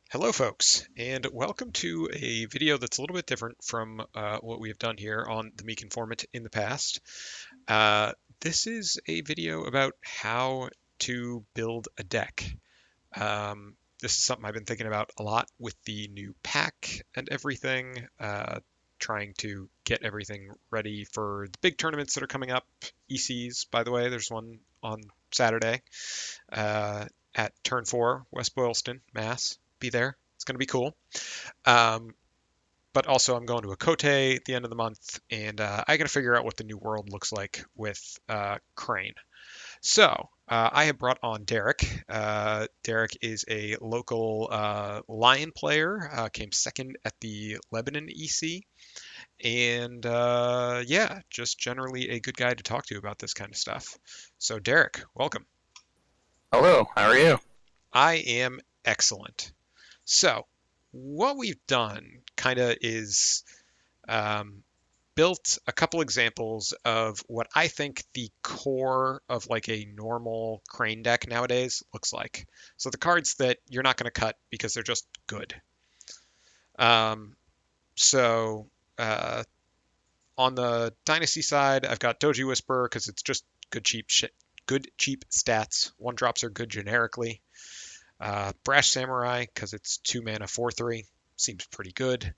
Hello, folks, and welcome to a video that's a little bit different from what we have done here on the Meek Informant in the past. Uh, this is a video about how to build a deck. This is something I've been thinking about a lot with the new pack and everything, trying to get everything ready for the big tournaments that are coming up. ECs, by the way, there's one on Saturday uh, at Turn 4, West Boylston, Mass. Be there. It's going to be cool. Um, but also, I'm going to a Kote at the end of the month, and I got to figure out what the new world looks like with Crane. So I have brought on Derek. Derek is a local Lion player, came second at the Lebanon EC, and yeah, just generally a good guy to talk to about this kind of stuff. So, Derek, welcome. Hello, how are you? I am excellent. So, what we've done kind of is um, built a couple examples of what I think the core of like a normal crane deck nowadays looks like. So, the cards that you're not going to cut because they're just good. Um, so, uh, on the Dynasty side, I've got Doji Whisperer because it's just good cheap shit. Good cheap stats. One drops are good generically. Brash Samurai, because it's 2 mana 4/3, seems pretty good.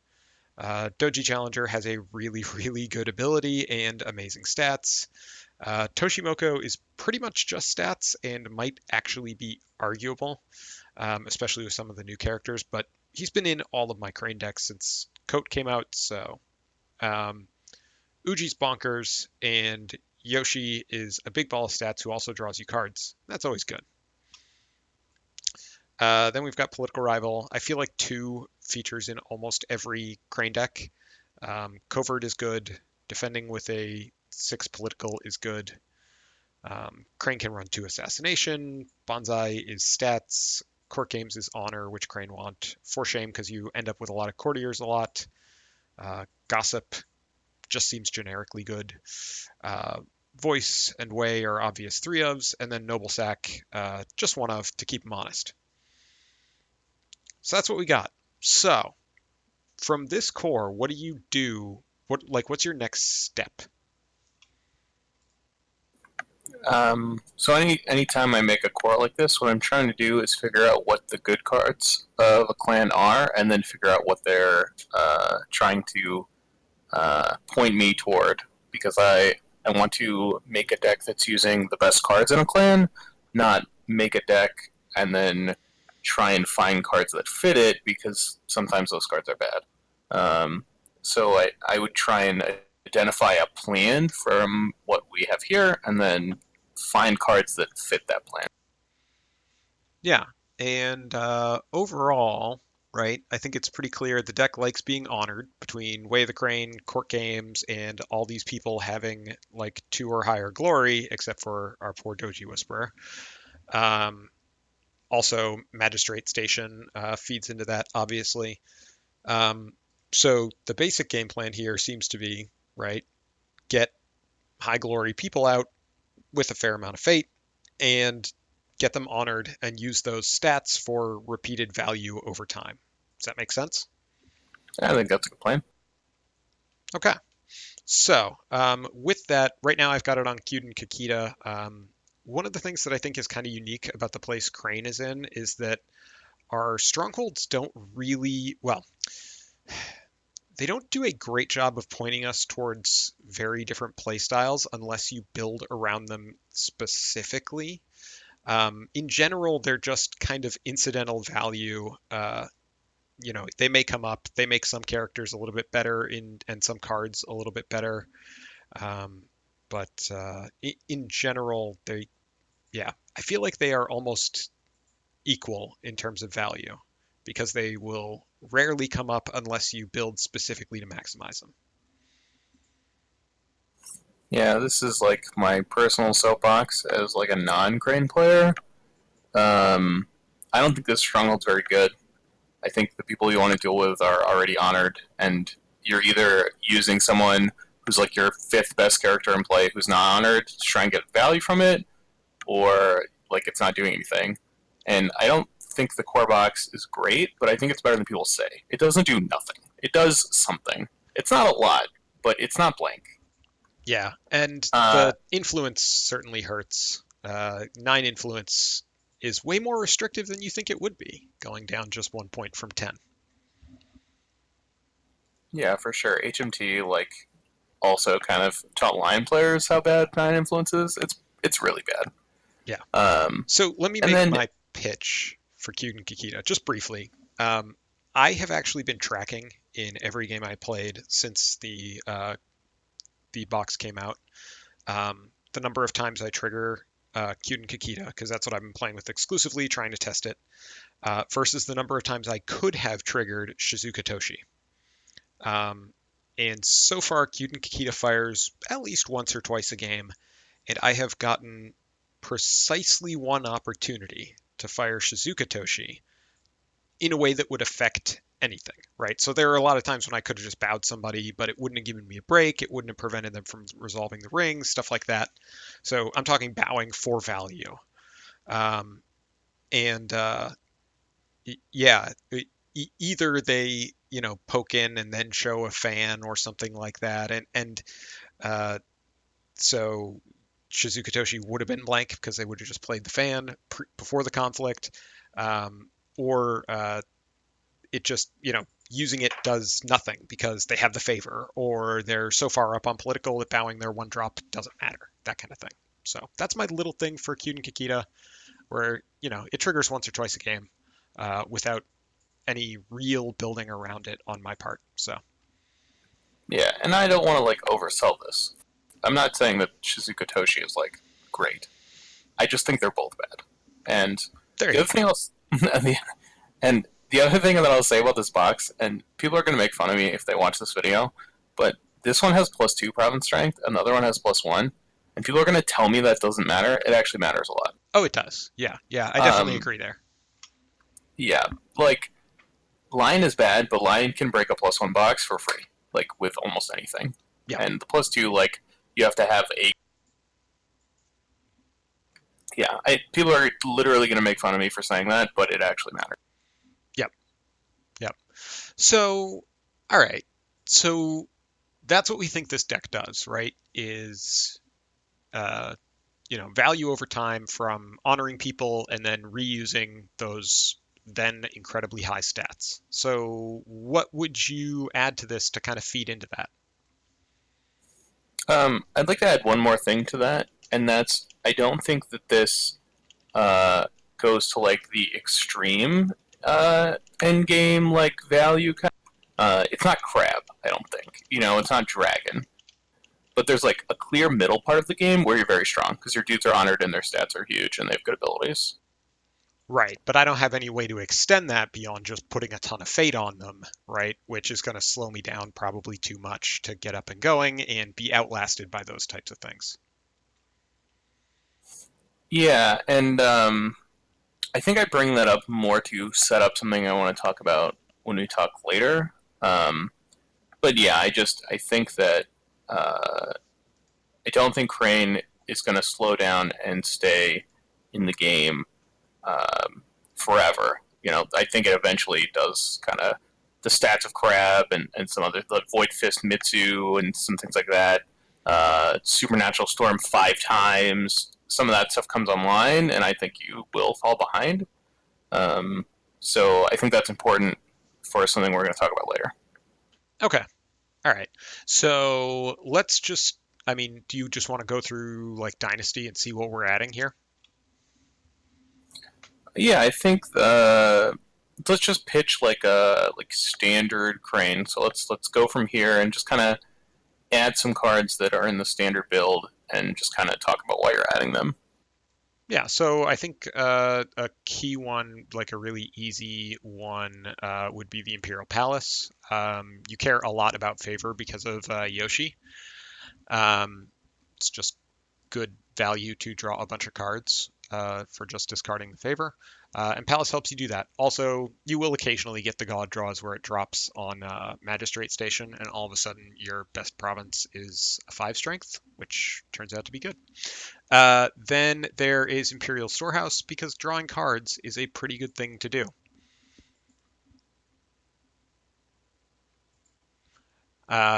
Doji Challenger has a really, really good ability and amazing stats. Toshimoko is pretty much just stats and might actually be arguable, especially with some of the new characters, but he's been in all of my Crane decks since Coat came out, so um, Uji's bonkers, and Yoshi is a big ball of stats who also draws you cards. That's always good. Then we've got Political Rival. I feel like two features in almost every Crane deck. Covert is good. Defending with a 6 political is good. Crane can run 2 assassination. Bonsai is stats. Court Games is honor, which Crane want. For shame, because you end up with a lot of courtiers a lot. Gossip just seems generically good. Uh, Voice and Way are obvious 3 ofs, and then Noble Sack, just 1 of to keep him honest. So that's what we got. So from this core, what do you do? What's your next step? So anytime I make a core like this, what I'm trying to do is figure out what the good cards of a clan are, and then figure out what they're trying to point me toward. Because I want to make a deck that's using the best cards in a clan, not make a deck and then try and find cards that fit it, because sometimes those cards are bad. So I would try and identify a plan from what we have here, and then find cards that fit that plan. Yeah, and overall, right? I think it's pretty clear the deck likes being honored between Way of the Crane, Court Games, and all these people having like 2 or higher glory, except for our poor Doji Whisperer. Um, Also, Magistrate Station feeds into that, obviously. Um, so the basic game plan here seems to be, right, get high glory people out with a fair amount of fate and get them honored and use those stats for repeated value over time. Does that make sense? I think that's a good plan. Okay. So, with that, right now I've got it on Kyuden Kakita. One of the things that I think is kind of unique about the place Crane is in is that our strongholds don't really, well, they don't do a great job of pointing us towards very different playstyles unless you build around them specifically. In general, they're just kind of incidental value. They may come up, they make some characters a little bit better and some cards a little bit better. Um, but in general, yeah, I feel like they are almost equal in terms of value because they will rarely come up unless you build specifically to maximize them. Yeah, this is like my personal soapbox as like a non-crane player. Um, I don't think this stronghold's very good. I think the people you want to deal with are already honored, and you're either using someone who's like your fifth best character in play who's not honored to try and get value from it, or like it's not doing anything. And I don't think the core box is great, but I think it's better than people say. It doesn't do nothing. It does something. It's not a lot, but it's not blank. Yeah, and Uh, the influence certainly hurts. 9 influence is way more restrictive than you think it would be, going down just 1 point from 10. yeah, for sure. HMT also kind of taught line players how bad nine influence is. It's really bad. Yeah. Um, So let me and make then my pitch for Kyuden Kikita, just briefly. Um, I have actually been tracking in every game I played since the box came out. The number of times I trigger Kyuden Kikita, because that's what I've been playing with exclusively, trying to test it, versus the number of times I could have triggered Shizuka Toshi. Um, and so far, Kyuden Kikita fires at least once or twice a game, and I have gotten precisely one opportunity to fire Shizuka Toshi in a way that would affect anything, right? So there are a lot of times when I could have just bowed somebody, but it wouldn't have given me a break. It wouldn't have prevented them from resolving the ring, stuff like that. So I'm talking bowing for value. Um, and yeah, either they, poke in and then show a fan or something like that. And so Shizuka Toshi would have been blank because they would have just played the fan before the conflict. Or it just, using it does nothing because they have the favor, or they're so far up on political that bowing their one drop doesn't matter, that kind of thing. So that's my little thing for Kyuden Kikita, where, it triggers once or twice a game without any real building around it on my part. So yeah, and I don't want to oversell this. I'm not saying that Shizuka Toshi is great. I just think they're both bad. And there the you other go. thing else, and the other thing that I'll say about this box, and people are going to make fun of me if they watch this video, but this one has +2 province strength, and the other one has +1, and people are going to tell me that doesn't matter. It actually matters a lot. Oh, it does. Yeah, yeah, I definitely Um, agree there. yeah, like line is bad, but line can break a +1 box for free, with almost anything. Yep, And the +2, you have to have a yeah. People are literally going to make fun of me for saying that, but it actually matters. yep, yep. So, all right. So that's what we think this deck does, right? Is uh, value over time from honoring people and then reusing those then incredibly high stats. So what would you add to this to kind of feed into that? I'd like to add one more thing to that, and that's I don't think that this goes to the extreme end game value kind. It's not crab, I don't think. It's not dragon, but there's a clear middle part of the game where you're very strong because your dudes are honored and their stats are huge and they have good abilities. Right, but I don't have any way to extend that beyond just putting a ton of fate on them, right? Which is going to slow me down probably too much to get up and going and be outlasted by those types of things. Yeah, and I think I bring that up more to set up something I want to talk about when we talk later. Um, but yeah, I think that I don't think Crane is going to slow down and stay in the game forever. I think it eventually does kind of the stats of Crab and some other the Void Fist Mitsu and some things like that. Supernatural Storm 5 times. Some of that stuff comes online, and I think you will fall behind. So I think that's important for something we're going to talk about later. Okay, all right. So let's just, I mean, do you just want to go through like Dynasty and see what we're adding here? Yeah, I think let's just pitch a standard Crane. So let's go from here and just kind of add some cards that are in the standard build and just kind of talk about why you're adding them. Yeah, so I think a key one, like a really easy one, would be the Imperial Palace. You care a lot about favor because of Yoshi. Um, it's just good value to draw a bunch of cards for just discarding the favor. And Palace helps you do that. Also, you will occasionally get the God draws where it drops on Magistrate Station, and all of a sudden your best province is a 5 strength, which turns out to be good. Then there is Imperial Storehouse, because drawing cards is a pretty good thing to do.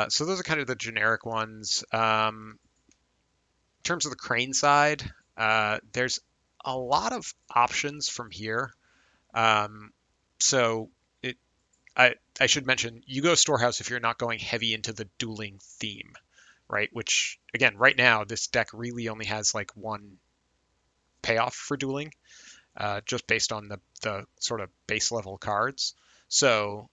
So those are kind of the generic ones. In terms of the Crane side, there's a lot of options from here. Um, so it, I should mention, you go Storehouse if you're not going heavy into the dueling theme, right? Which, again, right now, this deck really only has like one payoff for dueling, just based on the sort of base level cards. So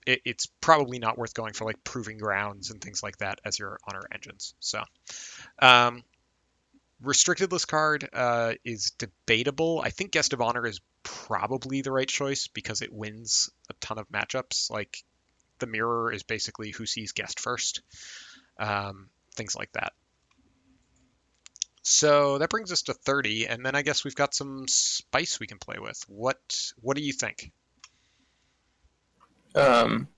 it's probably not worth going for like Proving Grounds and things like that as your honor engines. So um, restricted list card is debatable. I think Guest of Honor is probably the right choice because it wins a ton of matchups. Like the mirror is basically who sees guest first, things like that. So that brings us to 30, and then I guess we've got some spice we can play with. What do you think? Um,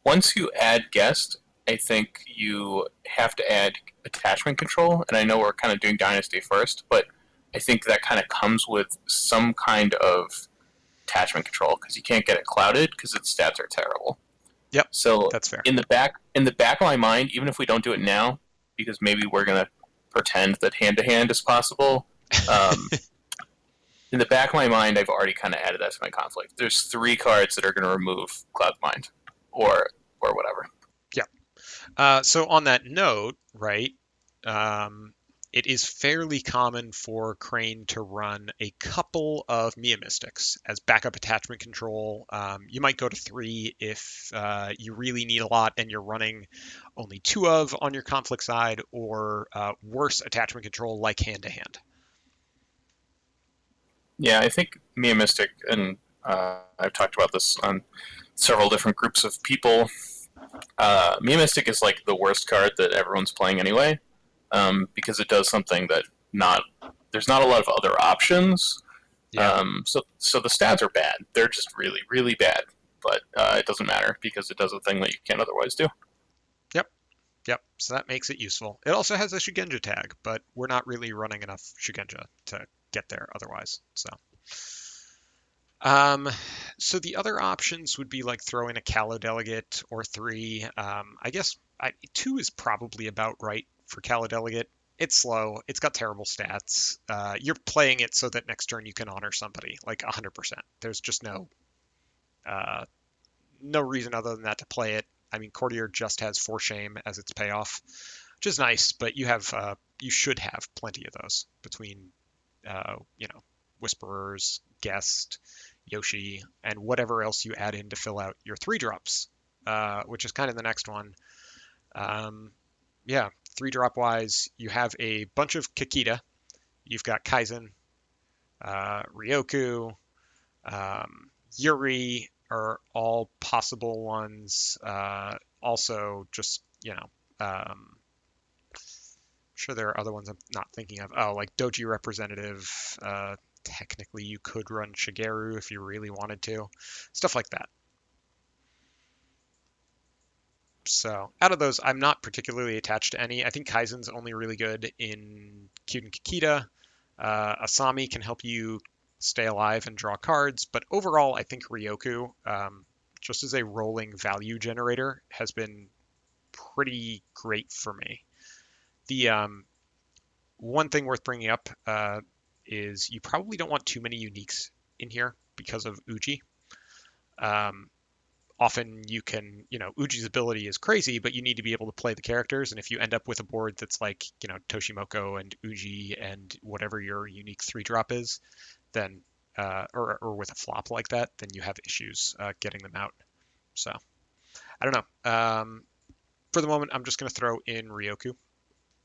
Once you add guest, I think you have to add attachment control. And I know we're kind of doing dynasty first, but I think that kind of comes with some kind of attachment control because you can't get it clouded because its stats are terrible. Yep, So that's fair. in the back of my mind, even if we don't do it now, because maybe we're gonna pretend that hand to hand is possible. Um, in the back of my mind, I've already kind of added that to my conflict. There's 3 cards that are going to remove Cloud Mind, or whatever. Yeah. So on that note, right, um, it is fairly common for Crane to run a couple of Mia Mystics as backup attachment control. You might go to 3 if you really need a lot and you're running only 2 of on your conflict side, or worse attachment control like hand to hand. Yeah, I think me and Mystic, and I've talked about this on several different groups of people. Me and Mystic is like the worst card that everyone's playing anyway, because it does something that not there's not a lot of other options. Yeah. So the stats are bad. They're just really really bad, but it doesn't matter because it does a thing that you can't otherwise do. Yep. Yep. So that makes it useful. It also has a Shugenja tag, but we're not really running enough Shugenja to get there otherwise. Um, so the other options would be like throw in a Callow Delegate or 3. I guess 2 is probably about right for Callow Delegate. It's slow. It's got terrible stats. You're playing it so that next turn you can honor somebody, like 100%. There's just uh, no reason other than that to play it. I mean, Courtier just has 4 shame as its payoff, which is nice, but you should have plenty of those between you know, Whisperers, Guest, Yoshi, and whatever else you add in to fill out your 3 drops, which is kind of the next one. Um, yeah, 3 drop wise, you have a bunch of Kakita. You've got Kaizen, Ryoku, Yuri are all possible ones. Also, just, sure there are other ones I'm not thinking of. Oh, like Doji Representative. Technically, you could run Shigeru if you really wanted to. Stuff like that. So out of those, I'm not particularly attached to any. I think Kaizen's only really good in Kyuden Kikita. Asami can help you stay alive and draw cards, but overall, I think Ryoku, just as a rolling value generator, has been pretty great for me. The one thing worth bringing up is you probably don't want too many uniques in here because of Uji. Um, Often you can, Uji's ability is crazy, but you need to be able to play the characters. And if you end up with a board that's like, Toshimoko and Uji and whatever your unique 3 drop is, then, or with a flop like that, then you have issues getting them out. So I don't know. For the moment, I'm just going to throw in Ryoku.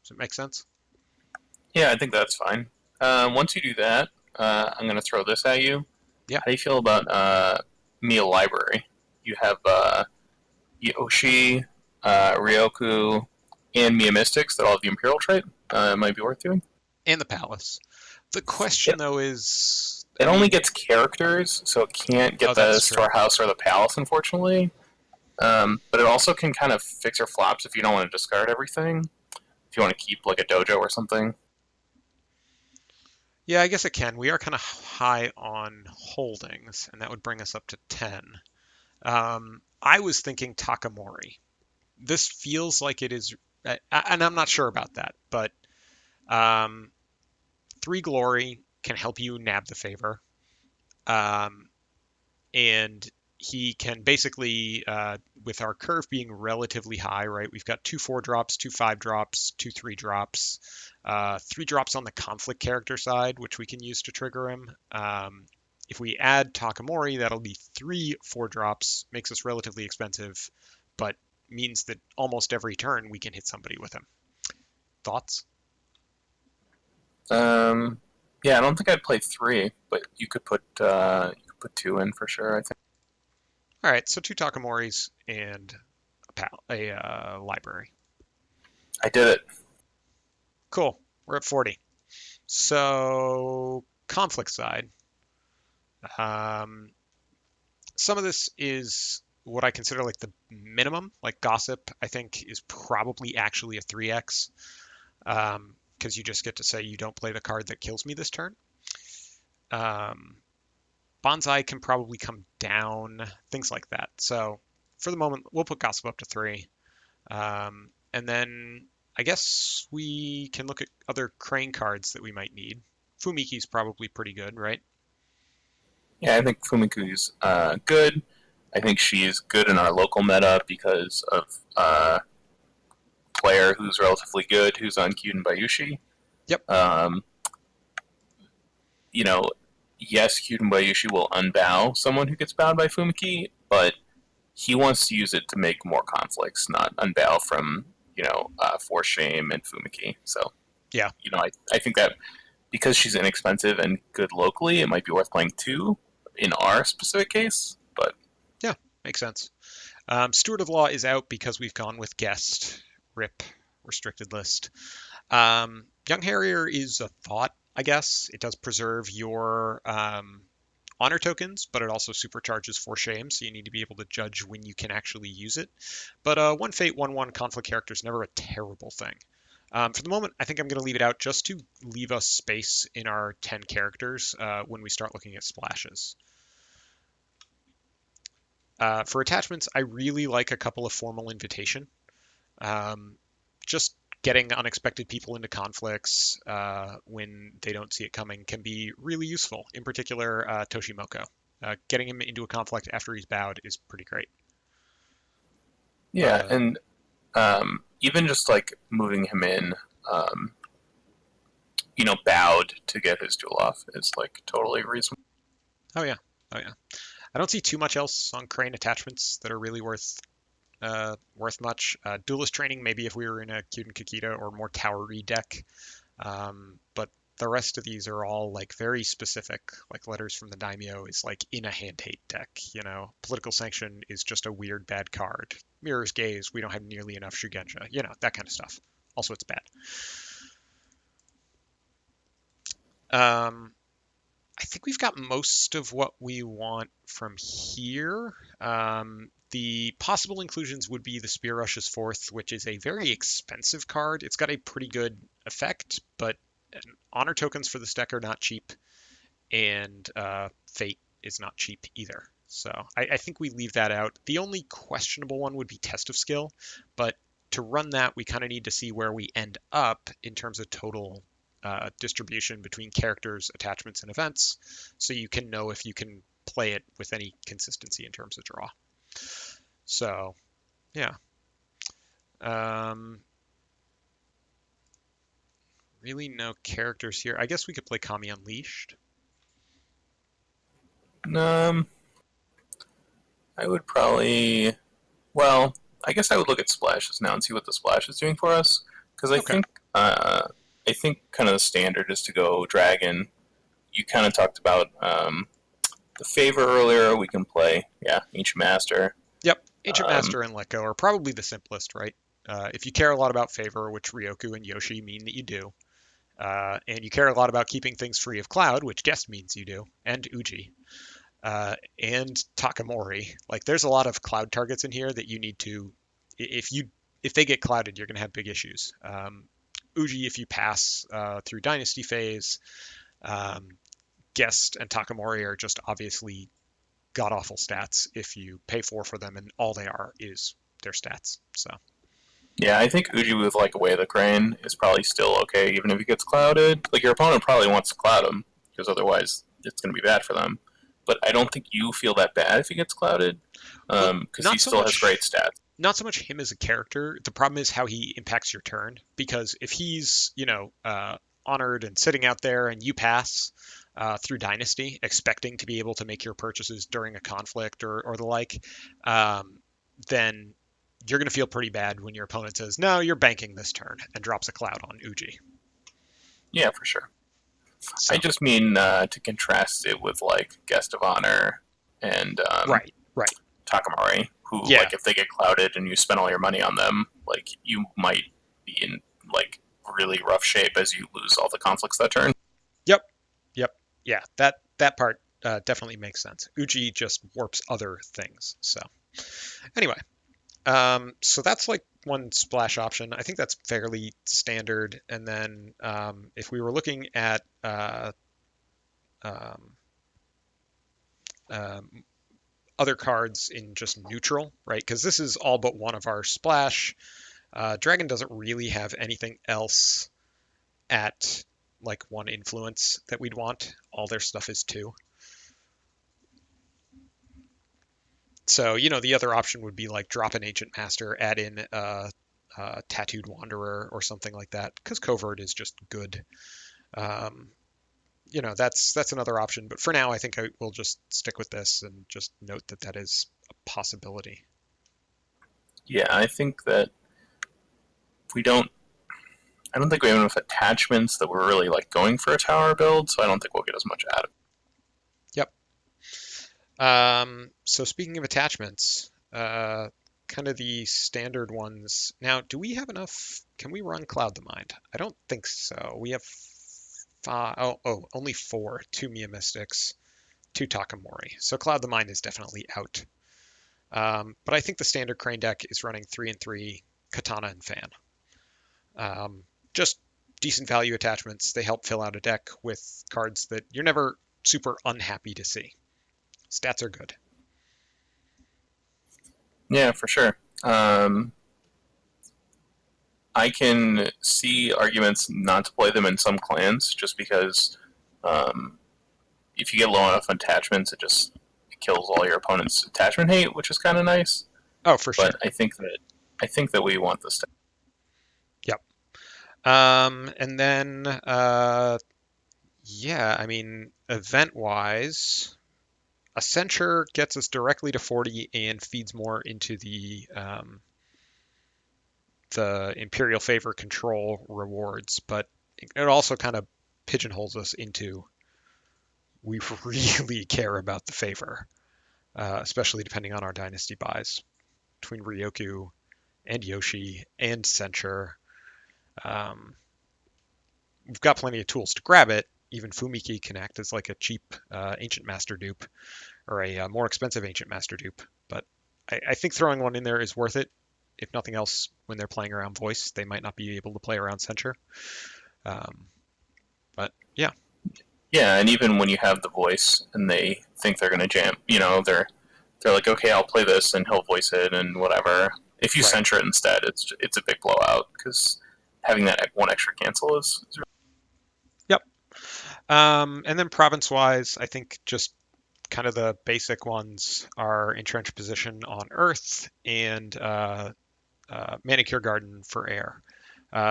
Does it make sense? Yeah, I think that's fine. Once you do that, I'm going to throw this at you. Yeah. How do you feel about Mia Library? You have Yoshi, Ryoku, and Mia Mystics that all have the Imperial trait. It might be worth doing. And the palace. The question Yep. though is It I only mean, gets characters, so it can't oh, get the that's true. storehouse or the palace, unfortunately. But it also can kind of fix your flops if you don't want to discard everything. If you want to keep like a dojo or something. Yeah, I guess it can. We are kind of high on holdings, and that would bring us up to 10. I was thinking Takamori. This feels like it is, and I'm not sure about that, but um, three glory can help you nab the favor, um, and he can basically, with our curve being relatively high, right? We've got two 4 drops, two 5 drops, two 3 drops, 3 drops on the conflict character side, which we can use to trigger him. If we add Takamori, that'll be three 4 drops, makes us relatively expensive, but means that almost every turn we can hit somebody with him. Thoughts? Um, yeah, I don't think I'd play three, but you could put two in for sure. I think All right, so two Takamoris and a library. I did it. Cool. We're at 40. So conflict side. Um, some of this is what I consider like the minimum. Like gossip, I think is probably actually a 3x because you just get to say you don't play the card that kills me this turn. Um, Bonsai can probably come down, things like that. So for the moment, we'll put gossip up to 3. And then I guess we can look at other crane cards that we might need. Fumiki's probably pretty good, right? Yeah, I think Fumiku's good. I think she's good in our local meta because of player who's relatively good, who's on Kyuden Bayushi. Yep. Um, you know, yes, Kyuden Bayushi will unbow someone who gets bound by Fumiki, but he wants to use it to make more conflicts, not unbow from, Force Shame and Fumiki. So, Yeah. I think that because she's inexpensive and good locally, it might be worth playing two in our specific case. But Yeah. Makes sense. Steward of Law is out because we've gone with guest. RIP. Restricted list. Young Harrier is a thought, I guess. It does preserve your honor tokens, but it also supercharges for shame, so you need to be able to judge when you can actually use it. But one fate, 1/1 conflict character is never a terrible thing. For the moment, I think I'm going to leave it out just to leave us space in our 10 characters when we start looking at splashes. For attachments, I really like a couple of formal invitation. Um, just getting unexpected people into conflicts when they don't see it coming can be really useful. In particular, Toshimoko. Getting him into a conflict after he's bowed is pretty great. yeah, Uh, and even just like moving him in, um, bowed to get his duel off is like totally reasonable. oh yeah, oh yeah. I don't see too much else on Crane attachments that are really worth much. Duelist training, maybe if we were in a Kyuden Kikita or more towery deck. But the rest of these are all like very specific, like letters from the daimyo is like in a hand hate deck. Political sanction is just a weird bad card. Mirror's gaze, we don't have nearly enough Shugenja. That kind of stuff. Also, it's bad. Um, I think we've got most of what we want from here. The possible inclusions would be the Spear Rush's Fourth, which is a very expensive card. It's got a pretty good effect, but honor tokens for this deck are not cheap, and Fate is not cheap either. So I think we leave that out. The only questionable one would be Test of Skill, but to run that, we kind of need to see where we end up in terms of total distribution between characters, attachments, and events, so you can know if you can play it with any consistency in terms of draw. So, yeah. Um, really no characters here. I guess we could play Kami Unleashed. Um, I would probably, well, I guess I would look at splashes now and see what the splash is doing for us because Okay. I think kind of the standard is to go dragon. You kind of talked about the favor earlier. We can play, yeah, ancient master. Yep. Ancient Um, Master and Let Go are probably the simplest, right? If you care a lot about favor, which Ryoku and Yoshi mean that you do, and you care a lot about keeping things free of cloud, which guest means you do, and Uji, and Takamori. Like there's a lot of cloud targets in here that you need to, if you if they get clouded, you're going to have big issues. Uji, if you pass through Dynasty phase, um, Guest and Takamori are just obviously god awful stats if you pay for them, and all they are is their stats. So Yeah, I think Uji with like Away the Crane is probably still okay, even if he gets clouded. Like your opponent probably wants to cloud him because otherwise it's going to be bad for them. But I don't think you feel that bad if he gets clouded well, because he not so still has great much stats. not so much him as a character. The problem is how he impacts your turn. Because if he's, honored and sitting out there and you pass through Dynasty, expecting to be able to make your purchases during a conflict or the like, then you're going to feel pretty bad when your opponent says, no, you're banking this turn and drops a cloud on Uji. Yeah, for sure. I So, just mean to contrast it with like Guest of Honor and right, right. Takamori, who Yeah, like if they get clouded and you spend all your money on them, like you might be in like really rough shape as you lose all the conflicts that turn. yep, yep. Yeah, that part definitely makes sense. Uji just warps other things. So, anyway, so that's like one splash option. I think that's fairly standard. And then if we were looking at um, um, other cards in just neutral, right? Because this is all but one of our splash. Dragon doesn't really have anything else at like one influence that we'd want. All their stuff is two. So, the other option would be like drop an Ancient Master, add in Tattooed Wanderer or something like that, because Covert is just good. Um, that's another option. But for now, I think I will just stick with this and just note that that is a possibility. Yeah, I think that we don't. I don't think we have enough attachments that we're really like going for a tower build, so I don't think we'll get as much out of it. Yep. So speaking of attachments, kind of the standard ones. Now, do we have enough? Can we run Cloud the Mind? I don't think so. We have five. Oh, only four. Two Mia Mystics, two Takamori. So Cloud the Mind is definitely out. But I think the standard Crane deck is running 3 and 3 Katana and Fan. Just decent value attachments. They help fill out a deck with cards that you're never super unhappy to see. Stats are good. Yeah, for sure. I can see arguments not to play them in some clans just because um, if you get low enough attachments, it kills all your opponent's attachment hate, which is kind of nice. Oh, for But sure. I think that we want this to. Yep. And then, yeah, I mean, event-wise, a Censure gets us directly to 40 and feeds more into the Imperial Favor control rewards, but it also kind of pigeonholes us into we really care about the favor, especially depending on our dynasty buys between Ryoku and Yoshi and Censure. Um, we've got plenty of tools to grab it. Even Fumiki can act as like a cheap Ancient Master dupe or a more expensive Ancient Master dupe. But I think throwing one in there is worth it. If nothing else, when they're playing around voice, they might not be able to play around censure. Um, but yeah, Yeah, and even when you have the voice and they think they're gonna jam, they're like, okay, I'll play this, and he'll voice it and whatever. If you right. censure it instead, it's a big blowout because having that one extra cancel is Yep. And then province-wise, I think just kind of the basic ones are entrenched position on Earth and manicure garden for air.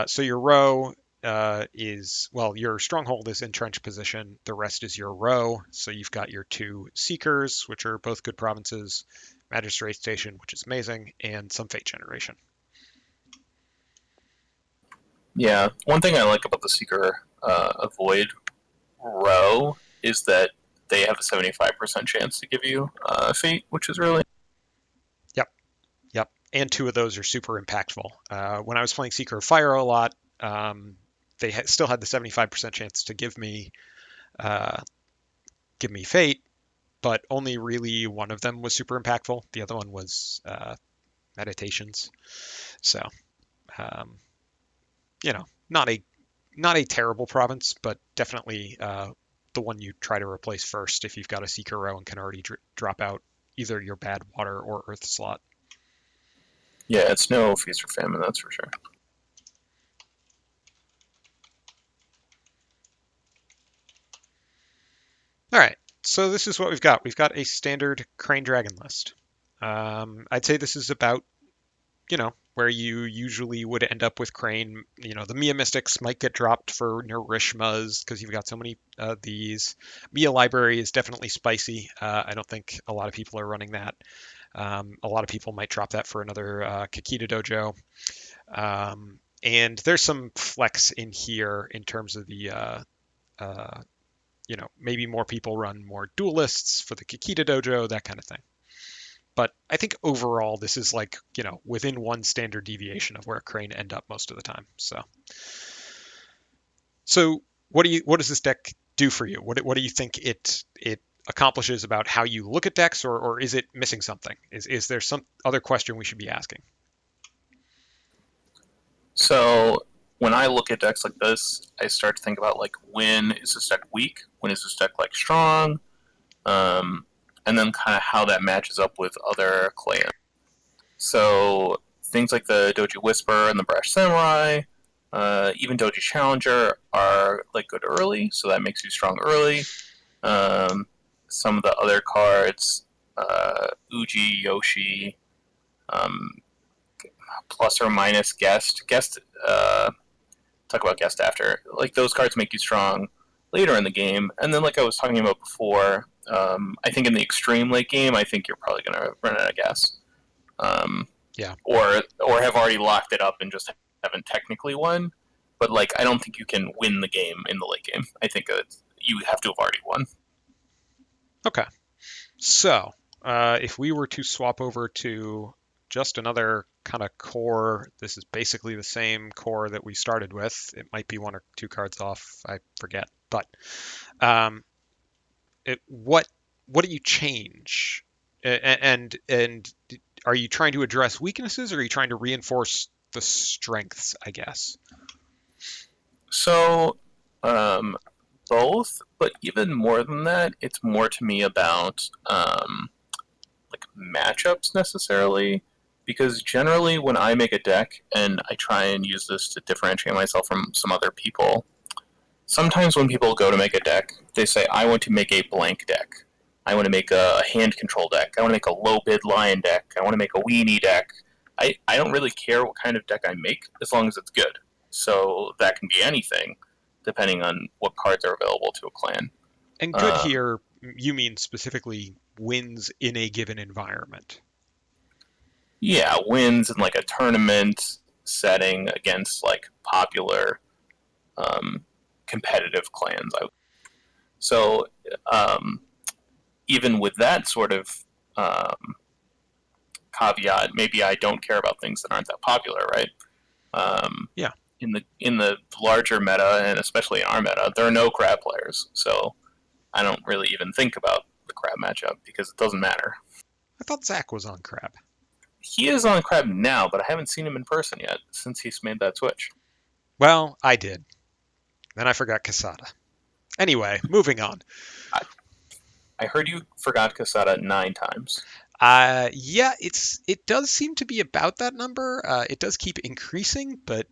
So your row is, your stronghold is entrenched position. The rest is your row. So you've got your two seekers, which are both good provinces, magistrate station, which is amazing, and some fate generation. Yeah, one thing I like about the Seeker Avoid row is that they have a 75% chance to give you Fate, which is really. Yep, yep. And two of those are super impactful. When I was playing Seeker of Fire a lot, they still had the 75% chance to uh, give me fate, but only really one of them was super impactful. The other one was meditations. So um, not a terrible province, but definitely the one you try to replace first if you've got a Seeker row and can already drop out either your bad water or earth slot. Yeah, it's no feast or famine, that's for sure. All right, so this is what we've got. We've got a standard Crane Dragon list. I'd say this is about where you usually would end up with Crane. The Mia Mystics might get dropped for Narishmas because you've got so many of these. Mia Library is definitely spicy. I don't think a lot of people are running that. A lot of people might drop that for another Kakita Dojo. And there's some flex in here in terms of the, maybe more people run more duelists for the Kakita Dojo, that kind of thing. But I think overall, this is like, within one standard deviation of where Crane end up most of the time. So what does this deck do for you? What do you think it accomplishes about how you look at decks, or is it missing something? Is there some other question we should be asking? So when I look at decks like this, I start to think about like when is this deck weak, when is this deck like strong, um, and then kind of how that matches up with other clans. So things like the Doji Whisper and the Brash Samurai, even Doji Challenger are like good early, so that makes you strong early. Some of the other cards, Uji, Yoshi, um, plus or minus guest. Talk about guest after. Like those cards make you strong later in the game, and then like I was talking about before, I think in the extreme late game, I think you're probably gonna run out of gas, um, Yeah. or have already locked it up and just haven't technically won. But like I don't think you can win the game in the late game. I think you have to have already won. Okay. So if we were to swap over to just another kind of core, this is basically the same core that we started with. It might be one or two cards off, I forget. But um, what do you change? And are you trying to address weaknesses, or are you trying to reinforce the strengths, I guess? So um, both, but even more than that, it's more to me about like matchups necessarily. Because generally, when I make a deck and I try and use this to differentiate myself from some other people, sometimes when people go to make a deck, they say, I want to make a blank deck. I want to make a hand control deck. I want to make a low bid lion deck. I want to make a weenie deck. I don't really care what kind of deck I make as long as it's good. So that can be anything, depending on what cards are available to a clan. And good Um, here, you mean specifically wins in a given environment. yeah, wins in like a tournament setting against like popular um, competitive clans. So um, even with that sort of um, caveat, maybe I don't care about things that aren't that popular, right? Um, Yeah. in the larger meta, and especially in our meta, there are no crab players, so I don't really even think about the crab matchup because it doesn't matter. I thought Zach was on Crab. He is on crab now, but I haven't seen him in person yet since he's made that switch. Well, I did. Then I forgot Casada. Anyway, moving on. I, I heard you forgot Casada 9 times. Yeah, it does seem to be about that number. It does keep increasing, but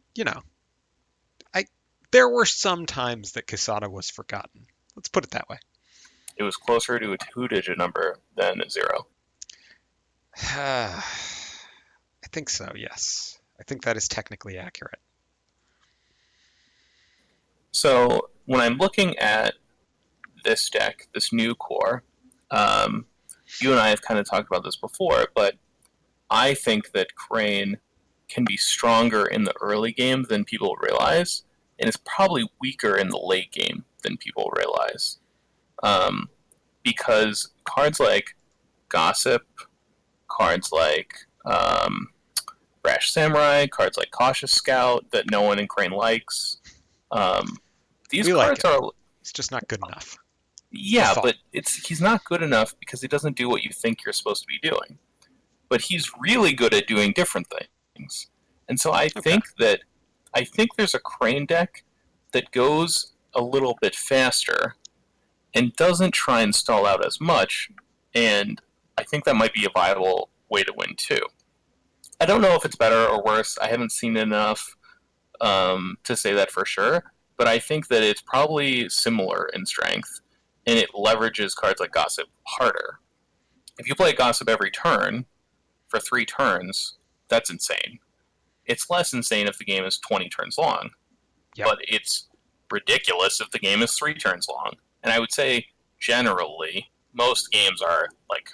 I there were some times that Casada was forgotten. Let's put it that way. It was closer to a two-digit number than a zero. I think so. Yes, I think that is technically accurate. So when I'm looking at this deck, this new core, um, you and I have kind of talked about this before, but I think that Crane can be stronger in the early game than people realize, and is probably weaker in the late game than people realize. Um, because cards like Gossip, cards like Brash Samurai, cards like Cautious Scout that no one in Crane likes, Um, these We like cards him. are, He's just not good enough. For yeah, fun. but he's not good enough because he doesn't do what you think you're supposed to be doing. But he's really good at doing different things. And so Okay. I think there's a Crane deck that goes a little bit faster and doesn't try and stall out as much, and I think that might be a viable way to win too. I don't know if it's better or worse. I haven't seen enough to say that for sure, but I think that it's probably similar in strength, and it leverages cards like Gossip harder. If you play Gossip every turn for 3 turns, that's insane. It's less insane if the game is 20 turns long, Yep. but it's ridiculous if the game is 3 turns long. And I would say generally most games are like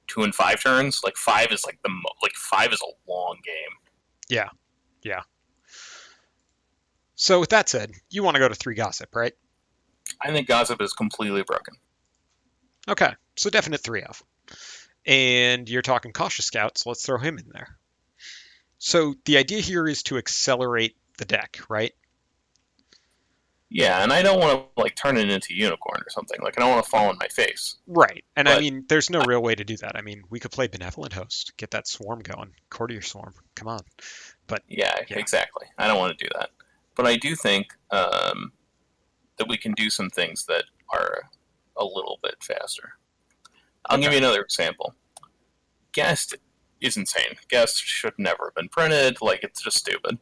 2 and 5 turns. Like five is like 5 is a long game. Yeah. Yeah. So with that said, you want to go to three gossip, right? I think Gossip is completely broken. Okay. So definite three of. And you're talking cautious scout, so let's throw him in there. So the idea here is to accelerate the deck, right? Yeah, and I don't want to like turn it into Unicorn or something. Like I don't want to fall in my face. Right. And I But mean, there's no real way to do that. I mean, we could play Benevolent Host, get that swarm going, courtier swarm. Come on. But yeah, yeah. exactly. I don't want to do that. But I do think that we can do some things that are a little bit faster. I'll give Okay. you another example. Guest is insane. Guest should never have been printed. Like, it's just stupid.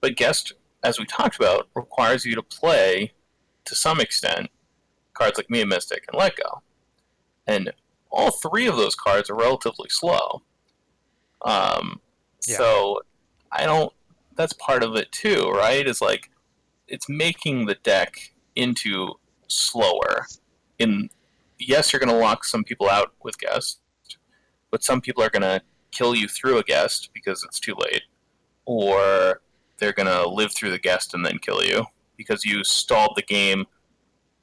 But Guest, as we talked about, requires you to play, to some extent, cards like Mia Mystic and Let Go. And all 3 of those cards are relatively slow. Um, Yeah. so, I don't. That's part of it too, right? Is like, it's making the deck into slower. In Yes, you're going to lock some people out with Guest, but some people are going to kill you through a Guest because it's too late, or they're going to live through the Guest and then kill you because you stalled the game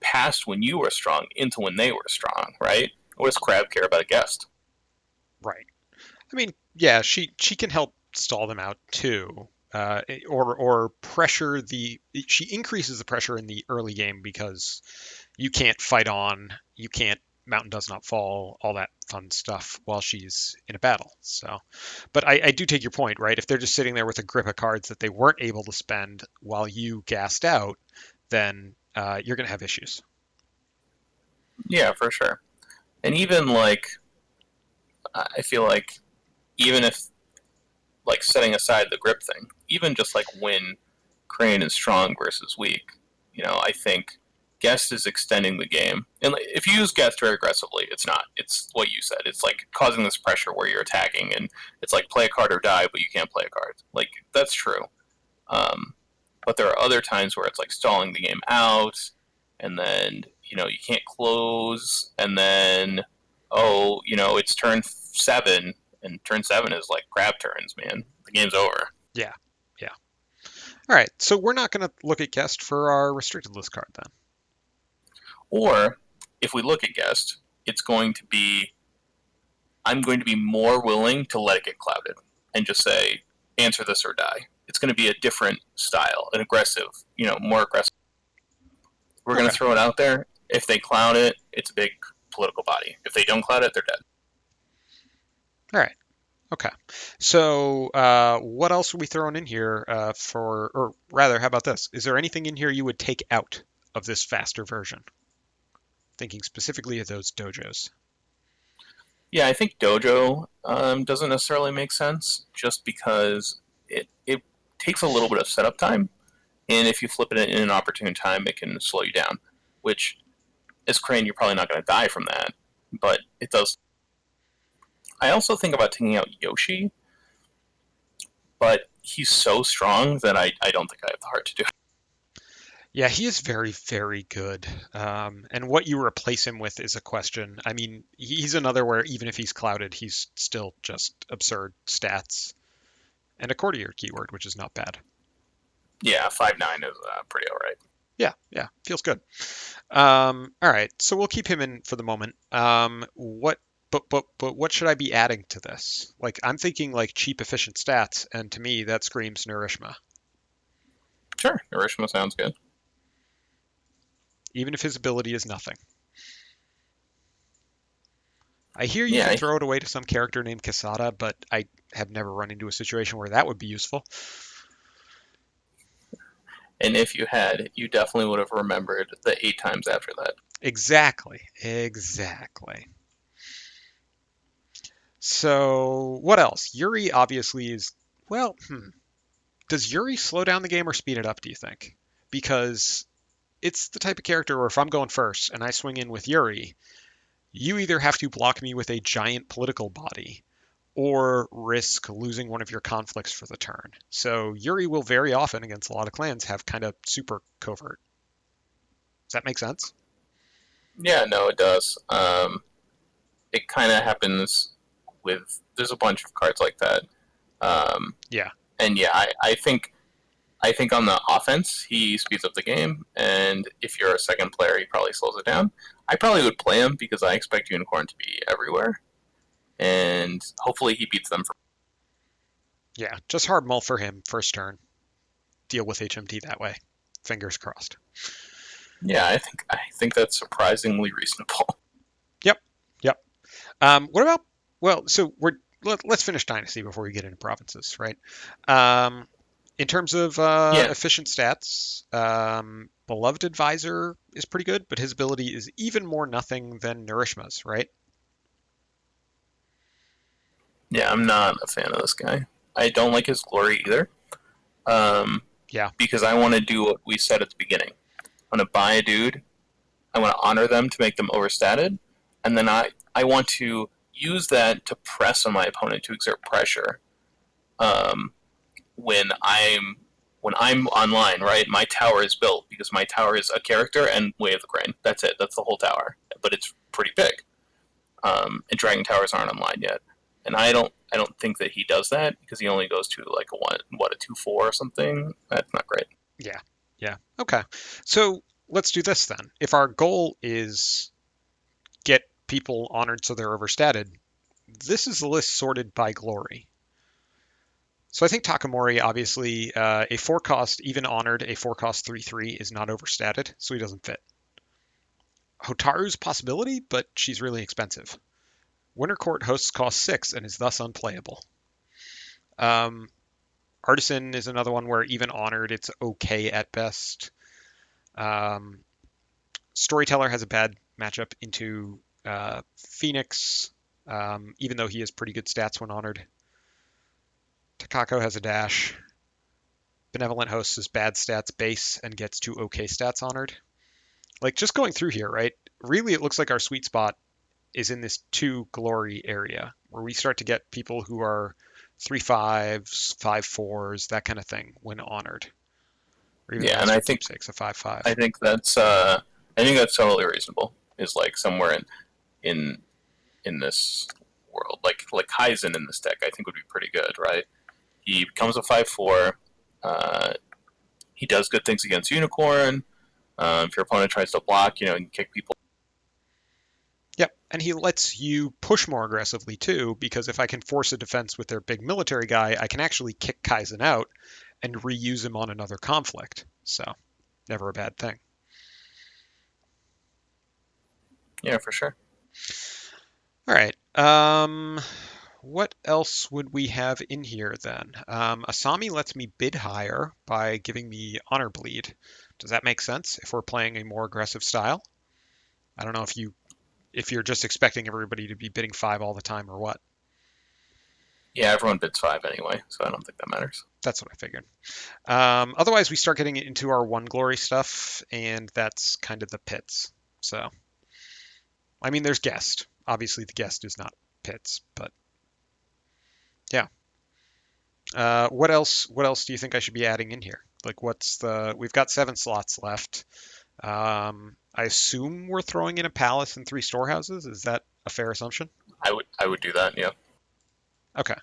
past when you were strong into when they were strong, right? What does Crab care about a Guest? Right. I mean, yeah, she can help stall them out too. Or pressure the she increases the pressure in the early game because you can't fight on, you can't mountain does not fall, all that fun stuff while she's in a battle. So, but I do take your point, right? If they're just sitting there with a grip of cards that they weren't able to spend while you gassed out, then you're going to have issues. Yeah, for sure. And even like, I feel like even if like setting aside the grip thing, even just like when Crane is strong versus weak, I think Guest is extending the game. And like, if you use Guest very aggressively, it's not. It's what you said. It's like causing this pressure where you're attacking, and it's like play a card or die, but you can't play a card. Like that's true. Um, but there are other times where it's like stalling the game out, and then you can't close, and then it's turn 7, and turn 7 is like crab turns, man. The game's over. Yeah, yeah. All right, so we're not going to look at guest for our restricted list card then. Or if we look at Guest, it's going to be I'm going to be more willing to let it get clouded and just say answer this or die. It's going to be a different style, an aggressive, more aggressive. We're going to Okay. throw it out there. If they cloud it, it's a big political body. If they don't cloud it, they're dead. All right. Okay. So, what else are we throwing in here or rather, how about this? Is there anything in here you would take out of this faster version? Thinking specifically of those dojos. Yeah, I think Dojo doesn't necessarily make sense just because it takes a little bit of setup time, and if you flip it in an opportune time, it can slow you down. Which, as Crane, you're probably not going to die from that, but it does. I also think about taking out Yoshi, but he's so strong that I don't think I have the heart to do it. Yeah, he is very, very good. And what you replace him with is a question. I mean, he's another where even if he's clouded, he's still just absurd stats and a courtier keyword, which is not bad. Yeah, 5'9" is pretty alright. Yeah, yeah, feels good. All right, so we'll keep him in for the moment. But what should I be adding to this? Like I'm thinking like cheap, efficient stats, and to me that screams Narishma. Sure, Hiroshima sounds good. even if his ability is nothing. I hear you can Yeah, throw it away to some character named Casada, but I have never run into a situation where that would be useful. and if you had, you definitely would have remembered the 8 times after that. Exactly. Exactly. So, what else? Yuri obviously is, well, does Yuri slow down the game or speed it up, do you think? Because it's the type of character where if I'm going first and I swing in with Yuri, you either have to block me with a giant political body or risk losing one of your conflicts for the turn. So Yuri will very often against a lot of clans have kind of super covert. Does that make sense? Yeah, no, it does. It kind of happens with. There's a bunch of cards like that. Um, Yeah. and yeah, I think on the offense he speeds up the game, and if you're a second player, he probably slows it down. I probably would play him because I expect Unicorn to be everywhere, and hopefully he beats them. Yeah. Just hard mull for him first turn. Deal with HMT that way. Fingers crossed. Yeah, I think that's surprisingly reasonable. Yep. Yep. What about, well, so let's finish Dynasty before we get into provinces, right? Um, in terms of Yeah, efficient stats, Beloved Advisor is pretty good, but his ability is even more nothing than Nourishma's, right? yeah, I'm not a fan of this guy. I don't like his glory either. Yeah. Because I want to do what we said at the beginning. I want to buy a dude. I want to honor them to make them overstated, and then I want to use that to press on my opponent to exert pressure. Um, when I'm online, right? My tower is built because my tower is a character and Way of the Grain. That's it. That's the whole tower, but it's pretty big. And Dragon Towers aren't online yet, and I don't think that he does that because he only goes to like a what a 2/4 or something. That's not great. Yeah. Yeah. Okay. So let's do this then. If our goal is get people honored so they're overstated, this is the list sorted by glory. So I think Takamori, obviously, a 4 cost, even honored, a 4 cost 3/3 is not overstated, so he doesn't fit. Hotaru's possibility, but she's really expensive. Winter Court hosts cost 6 and is thus unplayable. Um, Artisan is another one where even honored, it's okay at best. Um, Storyteller has a bad matchup into Phoenix, even though he has pretty good stats when honored. Takako has a dash. Benevolent Host is bad stats base and gets to okay stats honored. Like just going through here, right? Really, it looks like our sweet spot is in this 2 glory area where we start to get people who are 3/5s, 5/4s, that kind of thing when honored, or even Yeah, nice and for keepsakes, a 5/5. I think I think that's totally reasonable. Is like somewhere in in this world, like Kaizen in this deck, I think would be pretty good, right? He becomes a 5/4. Uh, he does good things against Unicorn. If your opponent tries to block, you know, you can kick people. Yep, and he lets you push more aggressively too, because if I can force a defense with their big military guy, I can actually kick Kaizen out and reuse him on another conflict. So, never a bad thing. Yeah, for sure. All right. What else would we have in here then? Asami lets me bid higher by giving me honor bleed. Does that make sense if we're playing a more aggressive style? I don't know if you're just expecting everybody to be bidding 5 all the time or what. Yeah, everyone bids 5 anyway, so I don't think that matters. That's what I figured. Otherwise, we start getting into our 1 glory stuff, and that's kind of the pits. So, I mean, there's guest. Obviously, the guest is not pits, but yeah. What else? What else do you think I should be adding in here? Like, what's the? We've got 7 slots left. I assume we're throwing in a palace and 3 storehouses. Is that a fair assumption? I would do that. Yeah. Okay.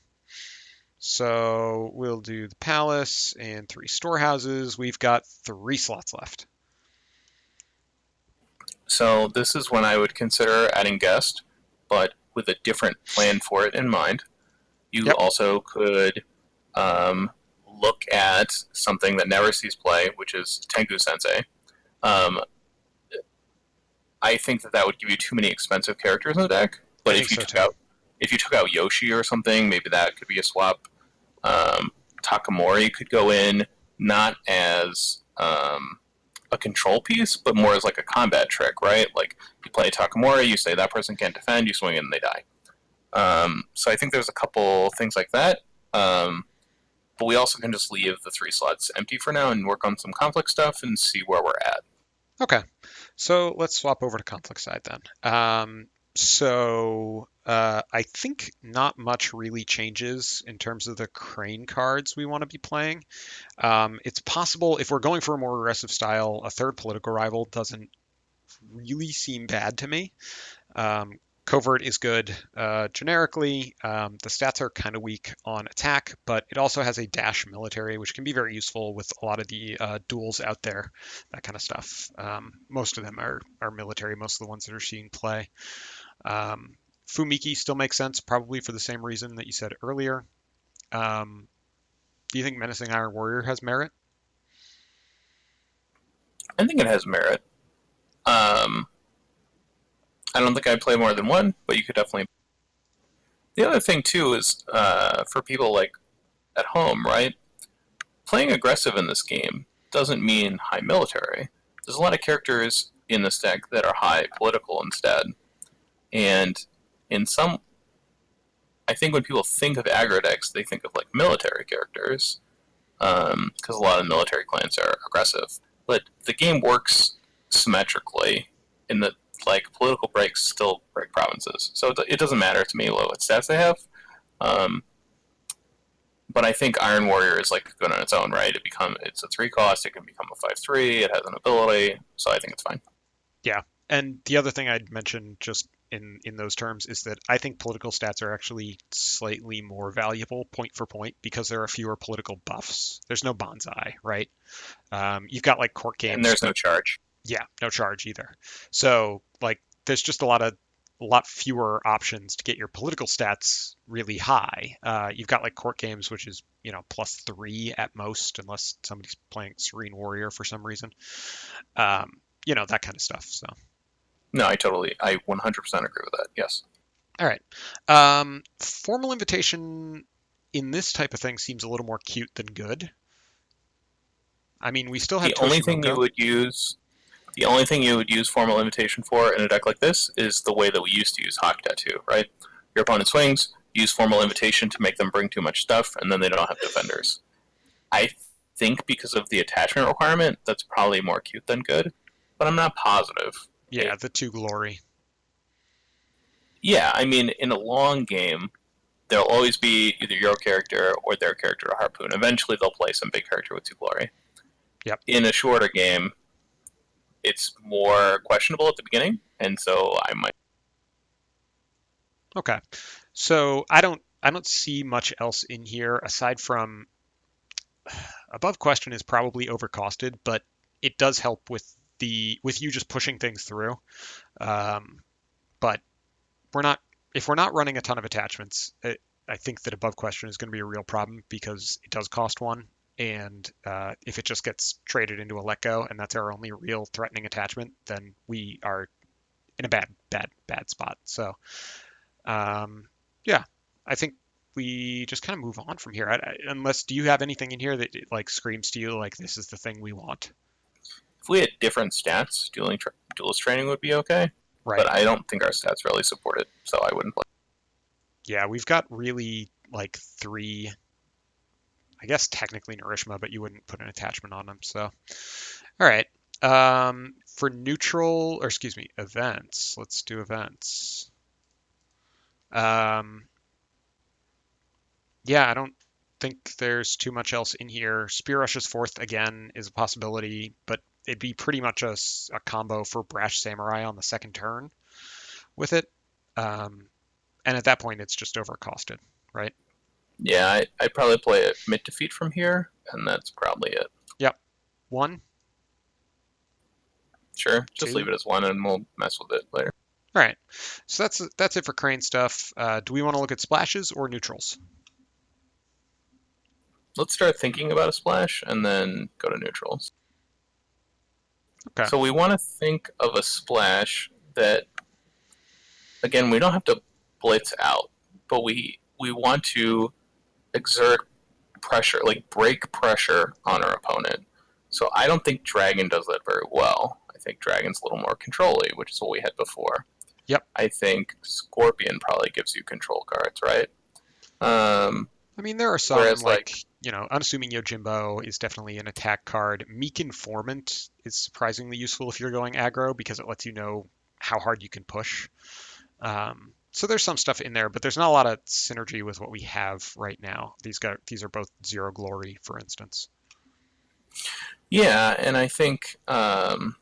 So we'll do the palace and 3 storehouses. We've got 3 slots left. So this is when I would consider adding guest, but with a different plan for it in mind. You Yep. also could um, look at something that never sees play, which is Tengu Sensei. Um, I think that would give you too many expensive characters in the deck. I But think if you so took too. out Yoshi or something, maybe that could be a swap. Takamori could go in not as a control piece, but more as like a combat trick, right? Like you play Takamori, you say that person can't defend, you swing it and they die. So I think there's a couple things like that. But we also can just leave the 3 slots empty for now and work on some conflict stuff and see where we're at. Okay, so let's swap over to conflict side then. I think not much really changes in terms of the crane cards we want to be playing. It's possible if we're going for a more aggressive style, a third political rival doesn't really seem bad to me. Covert is good generically. The stats are kind of weak on attack, but it also has a dash military, which can be very useful with a lot of the duels out there, that kind of stuff. Most of them are military, most of the ones that are seeing play. Um, Fumiki still makes sense, probably for the same reason that you said earlier. Um, do you think Menacing Iron Warrior has merit? I think it has merit. Um, I don't think I'd play more than one, but you could definitely. The other thing too is for people like at home, right? Playing aggressive in this game doesn't mean high military. There's a lot of characters in this deck that are high political instead, and in some, I think when people think of aggro decks, they think of like military characters because a lot of military clans are aggressive. But the game works symmetrically in that like political breaks still break provinces, so it doesn't matter to me what stats they have. Um, but I think Iron Warrior is like good on its own, right? It's a 3 cost. It can become a 5/3. It has an ability, so I think it's fine. Yeah. And the other thing I'd mention just in those terms is that I think political stats are actually slightly more valuable point for point because there are fewer political buffs. There's no bonsai, right? You've got like court And games, there's no but charge. yeah, no charge either. So like there's just a lot fewer options to get your political stats really high. You've got like court games, which is +3 at most, unless somebody's playing Serene Warrior for some reason. That kind of stuff. So. No, I 100% agree with that. Yes. All right. Formal invitation in this type of thing seems a little more cute than good. I mean, we still have The only thing you Toshimoka. would use, the only thing you would use formal invitation for in a deck like this is the way that we used to use Hawk Tattoo, right? Your opponent swings, use formal invitation to make them bring too much stuff, and then they don't have defenders. I think because of the attachment requirement, that's probably more cute than good, but I'm not positive. Yeah, the two glory. Yeah, I mean, in a long game, there'll always be either your character or their character to harpoon. Eventually, they'll play some big character with 2 glory. Yep. In a shorter game, it's more questionable at the beginning, and so I might. Okay. So I don't see much else in here aside from above question is probably overcosted, but it does help with you just pushing things through. Um, but we're not if we're not running a ton of attachments, I think that above question is going to be a real problem because it does cost one, and if it just gets traded into a let go and that's our only real threatening attachment, then we are in a bad spot. So yeah, I think we just kind of move on from here. Unless do you have anything in here that like screams to you like this is the thing we want? If we had different stats, duelist training would be okay, Right. but I don't think our stats really support it, so I wouldn't play. Yeah, we've got really like three, I guess technically Narishma, but you wouldn't put an attachment on them. So, all right. For neutral, or excuse me, events, let's do events. Um, yeah, I don't think there's too much else in here. Spear Rush's fourth again is a possibility, but it'd be pretty much a combo for Brash Samurai on the second turn with it. Um, and at that point, it's just overcosted, right? Yeah, I'd probably play it mid defeat from here, and that's probably it. Yep. One, Sure, just leave two. it as one, and we'll mess with it later. All right. So that's it for Crane stuff. Do we want to look at splashes or neutrals? Let's start thinking about a splash, and then go to neutrals. Okay. So we want to think of a splash that, again, we don't have to blitz out, but we want to exert pressure, like break pressure on our opponent. So I don't think Dragon does that very well. I think Dragon's a little more control-y, which is what we had before. Yep. I think Scorpion probably gives you control cards, right? Um, I mean, there are some whereas like, like, unassuming Yojimbo is definitely an attack card. Meek Informant is surprisingly useful if you're going aggro because it lets you know how hard you can push. So there's some stuff in there, but there's not a lot of synergy with what we have right now. These are both zero glory, for instance. yeah, and I think unassuming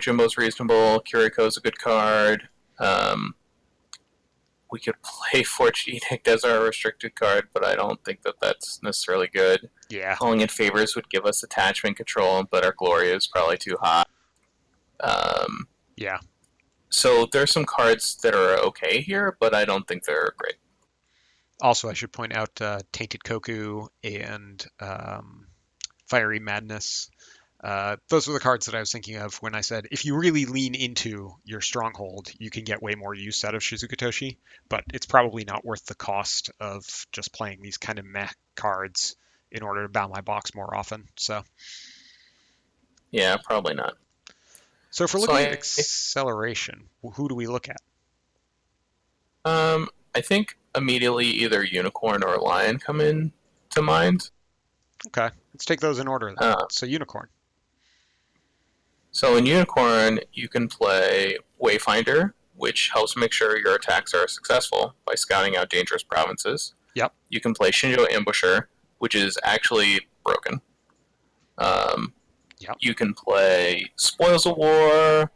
Jumbo's reasonable. Kiriko's a good card. Um, we could play Forge Edict as our restricted card, but I don't think that that's necessarily good. Yeah, Calling in Favors would give us attachment control, but our Gloria is probably too high. Um, yeah. so there's some cards that are okay here, but I don't think they're great. Also, I should point out Tainted Koku and Fiery Madness. Those were the cards that I was thinking of when I said if you really lean into your Stronghold, you can get way more use out of Shizukatoshi, but it's probably not worth the cost of just playing these kind of meh cards in order to bound my box more often. Yeah, probably not. So if we're So looking at acceleration, who do we look at? I think immediately either Unicorn or Lion come in to mind. Okay, let's take those in order then. Uh, So Unicorn. so in Unicorn, you can play Wayfinder, which helps make sure your attacks are successful by scouting out dangerous provinces. Yep, You can play Shinjo Ambusher, which is actually broken. Um, yep, you can play Spoils of War.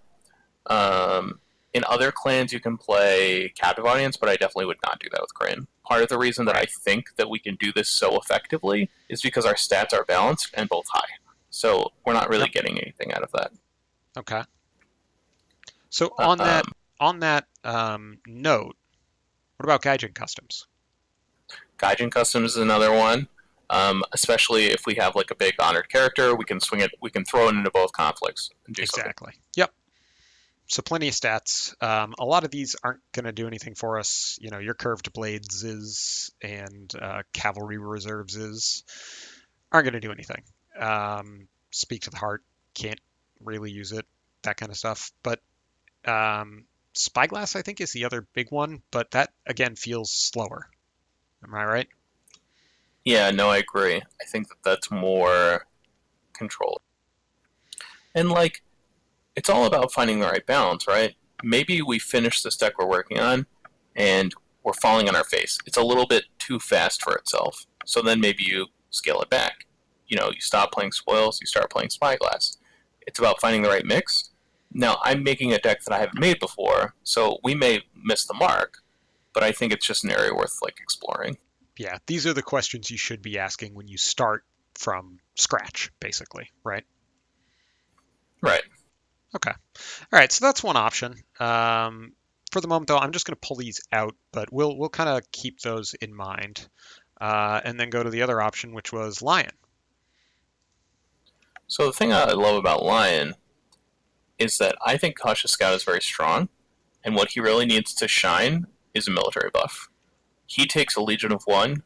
Um, in other clans, you can play Captive Audience, but I definitely would not do that with Crane. Part of the reason that I right. think that we can do this so effectively is because our stats are balanced and both high. So we're not really Yep. getting anything out of that. Okay. So Um, on that note, what about Gaijin Customs? Gaijin Customs is another one. Especially if we have like a big honored character, we can swing it. We can throw it into both conflicts and do something. Exactly. Yep. So plenty of stats. A lot of these aren't going to do anything for us. Your curved blades is and cavalry reserves is aren't going to do anything. Speak to the heart, can't really use it. That kind of stuff. But spyglass, I think, is the other big one. But that again feels slower. Am I right? Yeah, no, I agree. I think that that's more control. And like, it's all about finding the right balance, right? Maybe we finish this deck we're working on, and we're falling on our face. It's a little bit too fast for itself. So then maybe you scale it back. You stop playing spoils, you start playing spyglass. It's about finding the right mix. Now, I'm making a deck that I haven't made before, so we may miss the mark, but I think it's just an area worth like exploring. Yeah. These are the questions you should be asking when you start from scratch, basically, right? Right. Okay. All right. So that's one option. For the moment, though, I'm just going to pull these out, but we'll kind of keep those in mind, and then go to the other option, which was lion. So the thing I love about Lion is that I think Cautious Scout is very strong, and what he really needs to shine is a military buff. He takes a Legion of One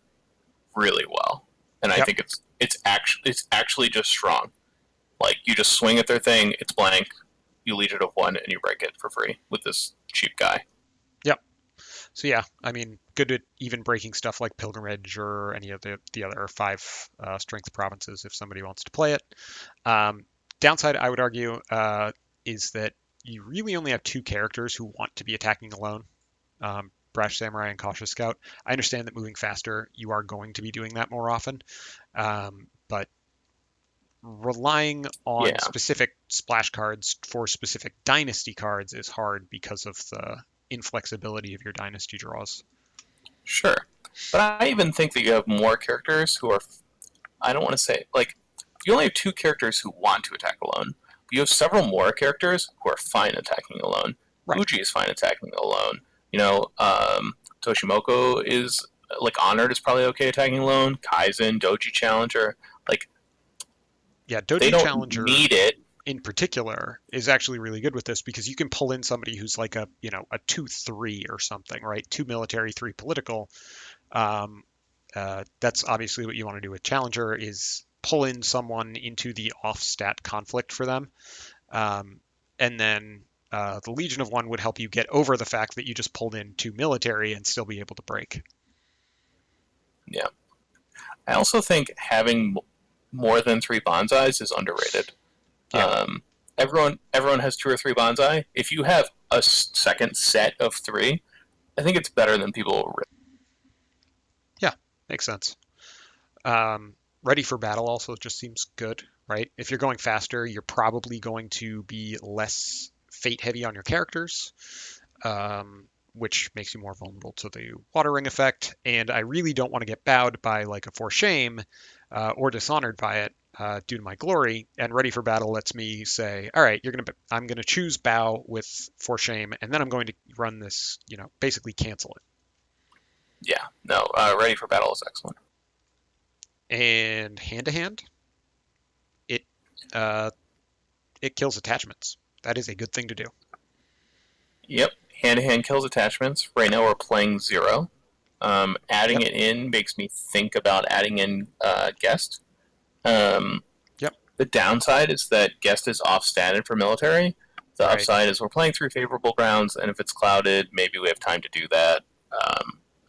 really well, and I Yep. think it's actually just strong. Like you just swing at their thing, it's blank, you Legion of One, and you break it for free with this cheap guy. Yep. So yeah, I mean, good at even breaking stuff like pilgrimage or any of the other five strength provinces if somebody wants to play it. Um, Downside, I would argue, is that you really only have two characters who want to be attacking alone. Brash Samurai and Cautious Scout. I understand that moving faster, you are going to be doing that more often, but relying on Yeah, specific splash cards for specific dynasty cards is hard because of the inflexibility of your dynasty draws. sure. But I even think that you have more characters who are. I don't want to say like you only have two characters who want to attack alone. But you have several more characters who are fine attacking alone. Right. Uji is fine attacking alone. Toshimoko is like Honored is probably okay attacking alone. Kaizen, Doji Challenger, like Yeah, They Doji don't Challenger need it. in particular is actually really good with this because you can pull in somebody who's like a, a 2-3 or something, right? Two military, three political. Um, that's obviously what you want to do with Challenger is pull in someone into the off stat conflict for them. Um, and then the Legion of One would help you get over the fact that you just pulled in two military and still be able to break. Yeah. I also think having more than three bonsais is underrated. Yeah, Everyone has two or three bonsai. If you have a second set of three, I think it's better than people. yeah, makes sense. Ready for battle also just seems good, right? If you're going faster, you're probably going to be less fate heavy on your characters, which makes you more vulnerable to the water ring effect. And I really don't want to get bowed by like a for shame or dishonored by it due to my glory. And ready for battle lets me say, all right, I'm gonna choose bow with for shame, and then I'm going to run this, basically cancel it. Yeah, no, ready for battle is excellent. And hand to hand, it uh, it kills attachments. That is a good thing to do. Yep, hand to hand kills attachments. Right now we're playing zero. Adding Yep. it in makes me think about adding in guest. Um, Yep. the downside is that guest is off standard for military. The Right. upside is we're playing through favorable grounds, and if it's clouded, maybe we have time to do that.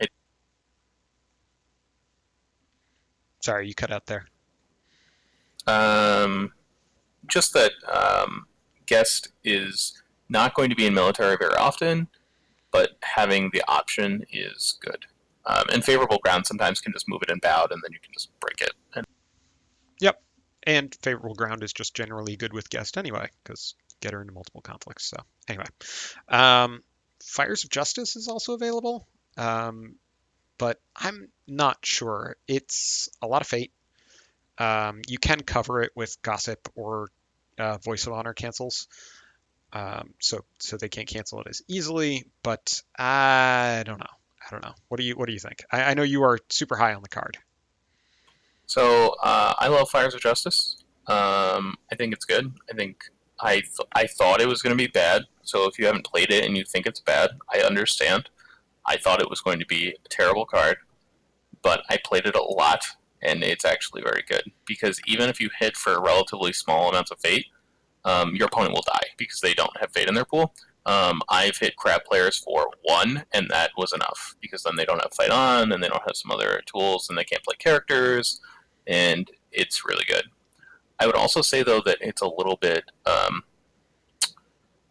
It, Sorry, you cut out there. um, just that guest is not going to be in military very often, but having the option is good. And favorable ground sometimes can just move it inbound, and then you can just break it. And Yep. And favorable ground is just generally good with guest anyway, because get her into multiple conflicts. So anyway, um, Fires of Justice is also available, um, but I'm not sure. It's a lot of fate. You can cover it with gossip or voice of honor cancels, so they can't cancel it as easily. But I don't know. I don't know. What do you think? I know you are super high on the card. so I love Fires of Justice. I think it's good. I thought it was going to be bad. So if you haven't played it and you think it's bad, I understand. I thought it was going to be a terrible card, but I played it a lot, and it's actually very good because even if you hit for relatively small amounts of fate, your opponent will die because they don't have fate in their pool. I've hit crab players for one, and that was enough because then they don't have fight on, and they don't have some other tools, and they can't play characters, and it's really good. I would also say though that it's a little bit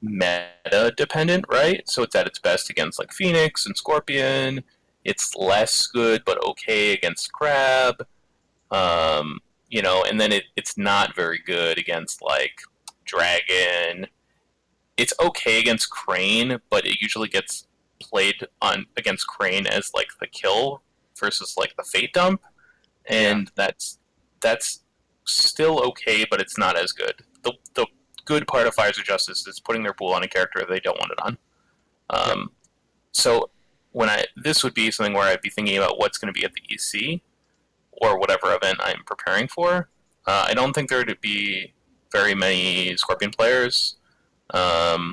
meta dependent, right? So it's at its best against like Phoenix and Scorpion. It's less good but okay against Crab. And then it's not very good against like Dragon. It's okay against Crane, but it usually gets played on against Crane as like the kill versus like the fate dump, Yeah. and that's still okay, but it's not as good. The good part of Fires of Justice is putting their pool on a character they don't want it on. Yep. Um, so this would be something where I'd be thinking about what's going to be at the EC or whatever event I'm preparing for. I don't think there would be very many Scorpion players. There'll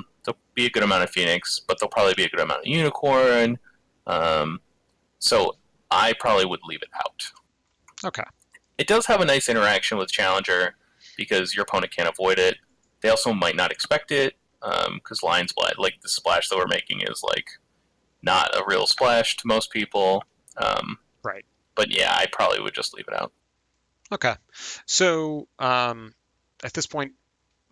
be a good amount of Phoenix, but there'll probably be a good amount of Unicorn. Um, so I probably would leave it out. Okay. It does have a nice interaction with Challenger because your opponent can't avoid it. They also might not expect it because Lion Splash, like the splash that we're making, is like not a real splash to most people. Um, Right. but yeah, I probably would just leave it out. Okay. So at this point,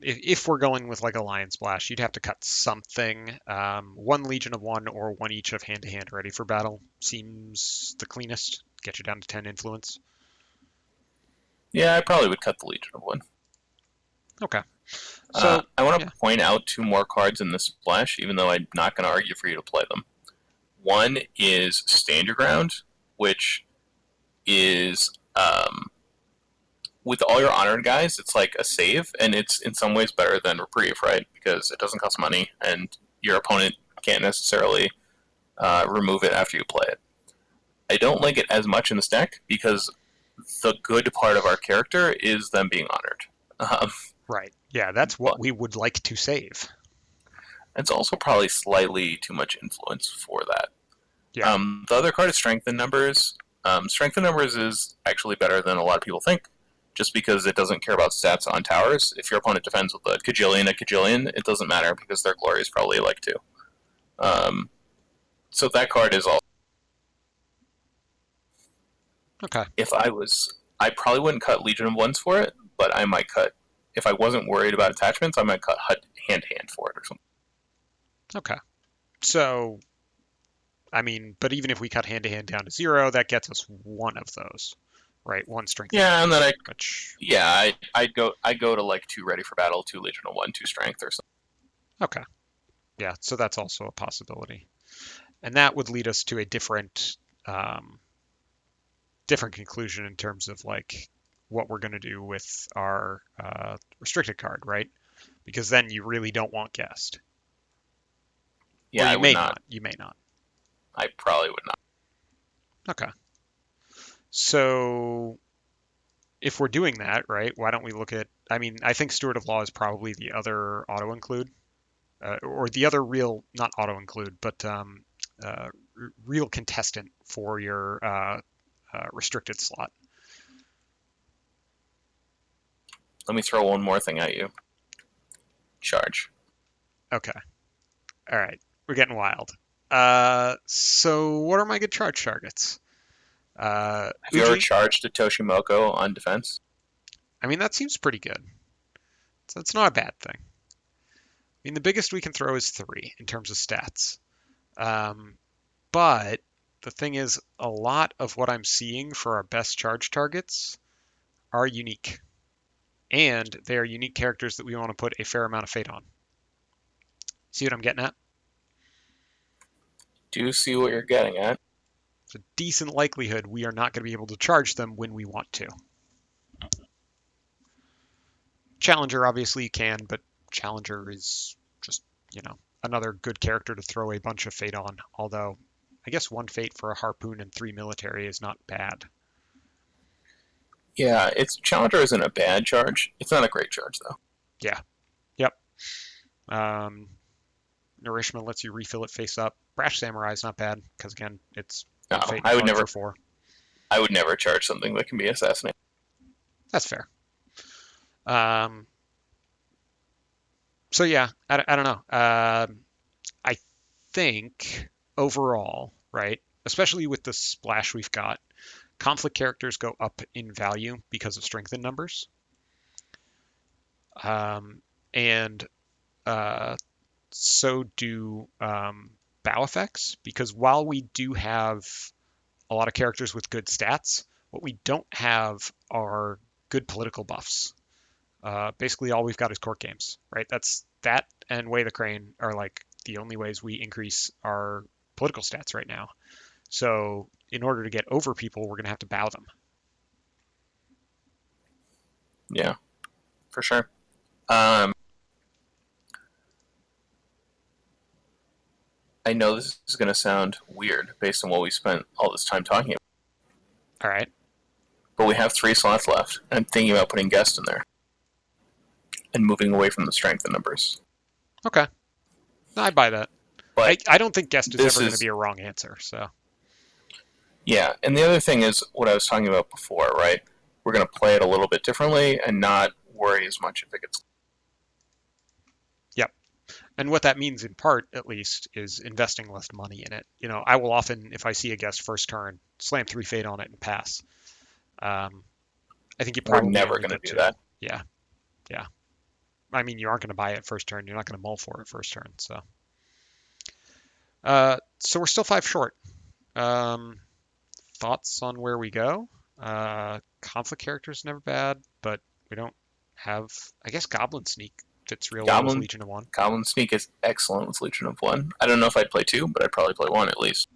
if we're going with like a Lion Splash, you'd have to cut something. One Legion of One or one each of Hand to Hand ready for battle seems the cleanest. Get you down to 10 influence. Yeah, I probably would cut the Legion of One. Okay. So I want yeah. to point out two more cards in this splash, even though I'm not going to argue for you to play them. One is Stand Your Ground, which is with all your honored guys, it's like a save, and it's in some ways better than Reprieve, right? Because it doesn't cost money, and your opponent can't necessarily remove it after you play it. I don't like it as much in this deck because the good part of our character is them being honored. Um, Right. Yeah, that's what but we would like to save. it's also probably slightly too much influence for that. Yeah. The other card is Strength in Numbers. Strength in Numbers is actually better than a lot of people think, just because it doesn't care about stats on towers. If your opponent defends with a Kajillion, it doesn't matter because their glory is probably like 2. Um, so that card is all. Okay. If I was, I probably wouldn't cut Legion of Ones for it, but I might cut. If I wasn't worried about attachments, I might cut hand to hand for it or something. Okay. So, I mean, but even if we cut hand to hand down to 0, that gets us one of those, right? One strength in Yeah, and then numbers, which, I'd go to like 2 Ready for Battle, 2 Legion of One, 2 Strength or something. okay. Yeah. So that's also a possibility. And that would lead us to a um, different conclusion in terms of like what we're going to do with our restricted card, right? Because then you really don't want guest. Or Yeah, I you would may not. not. You may not. I probably would not. Okay. So if we're doing that, right, why don't we look at, I mean, I think Steward of Law is probably the other auto include, or the other real, not auto include, but real contestant for your restricted slot. Let me throw one more thing at you. Charge. Okay. All right. We're getting wild. So what are my good charge targets? Have you ever Uji, charged a Toshimoko on defense? I mean, that seems pretty good. So it's not a bad thing. I mean, the biggest we can throw is 3 in terms of stats. Um, but the thing is, a lot of what I'm seeing for our best charge targets are unique. And they are unique characters that we want to put a fair amount of fate on. See what I'm getting at? Do you see what you're getting at? It's a decent likelihood we are not going to be able to charge them when we want to. Challenger, obviously, you can, but Challenger is just, another good character to throw a bunch of fate on. Although, I guess 1 fate for a harpoon and 3 military is not bad. Yeah, its Challenger isn't a bad charge. It's not a great charge though. Yeah. Yep. Um, Nourishment lets you refill it face up. Brash Samurai is not bad because again, it's No, 1 fate and I would fun never. for 4. I would never charge something that can be assassinated. That's fair. Um, so yeah, I don't know. I think overall, right, especially with the splash we've got, conflict characters go up in value because of strength in numbers. And uh, so do bow effects, because while we do have a lot of characters with good stats, what we don't have are good political buffs. Basically, all we've got is court games, right? That and Way the Crane are like the only ways we increase our political stats right now. So in order to get over people, we're going to have to bow them. Yeah, for sure. Um, I know this is going to sound weird based on what we spent all this time talking about, All right. but we have 3 slots left. I'm thinking about putting guest in there and moving away from the strength in numbers. Okay. No, I buy that. But I don't think guest is this ever going to is, be a wrong answer. So yeah. And the other thing is what I was talking about before, right? We're going to play it a little bit differently and not worry as much if it gets. yep. And what that means in part, at least, is investing less money in it. I will often, if I see a guest first turn, slam 3 fate on it and pass. Um, I think you We're probably never only going to put do 2. that. Yeah. Yeah. I mean, you aren't going to buy it first turn. You're not going to mull for it first turn. So we're still 5 short. Um, Thoughts on where we go? Conflict characters never bad, but we don't have. I guess Goblin Sneak fits real well with Goblin Legion of One. Goblin Sneak is excellent with Legion of One. I don't know if I'd play 2, but I'd probably play 1 at least.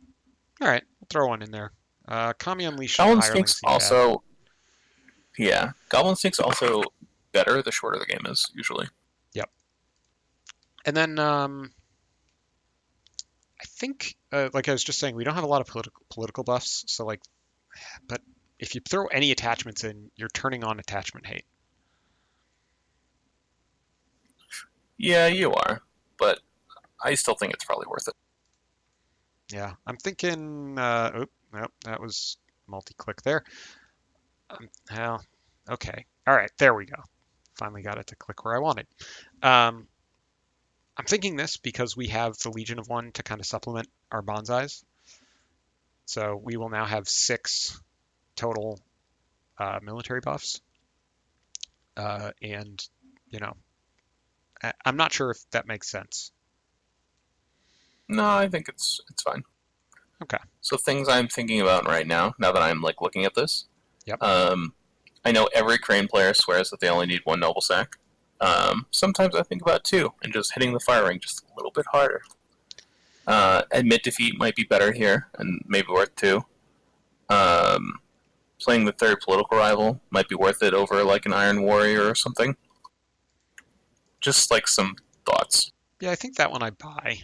All right, we'll throw 1 in there. Kami Unleashed and Goblin Hirelings Sneak's seem bad. also, yeah, Goblin Sneak's also better the shorter the game is, usually. Yep. And then I think, like I was just saying, we don't have a lot of political buffs. So like, but if you throw any attachments in, you're turning on attachment hate. Yeah, you are, but I still think it's probably worth it. Yeah, I'm thinking. Oop, nope, that was multi-click there. Well, okay. All right, there we go. Finally got it to click where I wanted. Um, I'm thinking this because we have the Legion of One to kind of supplement our bonsais. So we will now have 6 total military buffs. And, you know, I'm not sure if that makes sense. No, I think it's fine. Okay. So things I'm thinking about right now, now that I'm like looking at this, Yep. um, I know every Crane player swears that they only need one noble sack. Sometimes I think about two and just hitting the fire ring just a little bit harder. Admit defeat might be better here and maybe worth two. Um, Playing the third political rival might be worth it over like an Iron Warrior or something. Just like some thoughts. Yeah, I think that one I buy.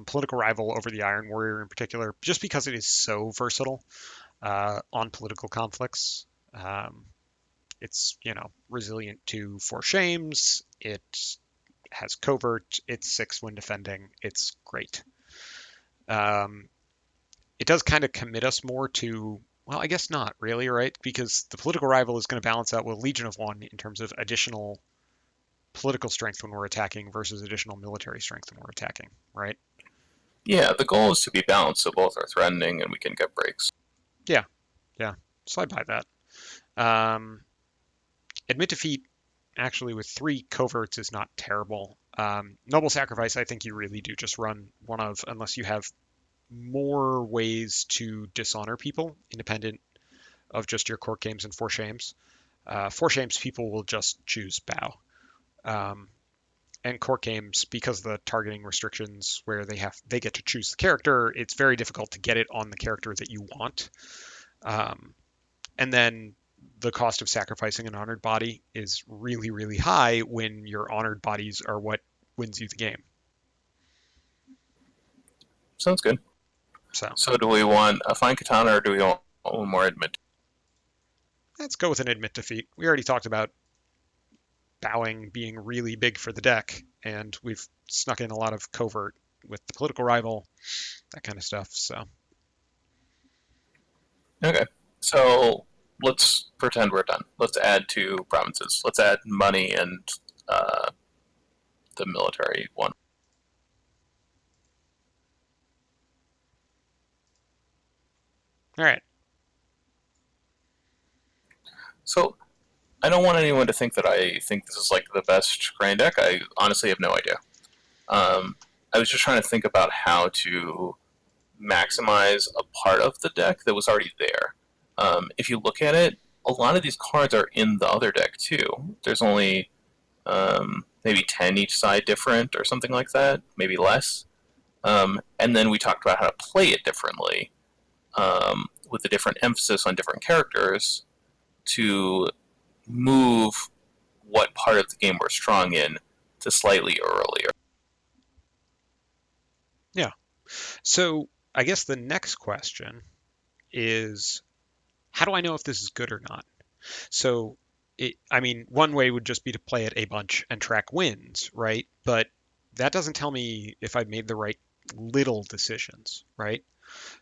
Political Rival over the Iron Warrior in particular, just because it is so versatile on political conflicts. Um, it's, resilient to Four Shames. It has covert. It's 6 when defending. It's great. Um, it does kind of commit us more to, well, I guess not really, right? Because the political rival is going to balance out with Legion of One in terms of additional political strength when we're attacking versus additional military strength when we're attacking, right? Yeah, the goal is to be balanced so both are threatening and we can get breaks. Yeah, yeah. So I buy that. Um, Admit defeat, actually, with 3 coverts is not terrible. Noble Sacrifice, I think you really do just run one of, unless you have more ways to dishonor people, independent of just your court games and Four Shames. Four Shames people will just choose bow. Um, and court games, because of the targeting restrictions where they get to choose the character, it's very difficult to get it on the character that you want. Um, and then the cost of sacrificing an honored body is really, really high when your honored bodies are what wins you the game. Sounds good. So So do we want a fine katana or do we want one more admit? let's go with an admit defeat. We already talked about bowing being really big for the deck, and we've snuck in a lot of covert with the political rival, that kind of stuff. So Okay. So let's pretend we're done. Let's add two provinces. Let's add money and uh, the military one. all right. So I don't want anyone to think that I think this is like the best grain deck. I honestly have no idea. Um, I was just trying to think about how to maximize a part of the deck that was already there. If you look at it, a lot of these cards are in the other deck too. There's only maybe 10 each side different or something like that, maybe less. And then we talked about how to play it differently with a different emphasis on different characters to move what part of the game we're strong in to slightly earlier. Yeah. So I guess the next question is, how do I know if this is good or not? So, I mean, one way would just be to play it a bunch and track wins, right? But that doesn't tell me if I've made the right little decisions, right?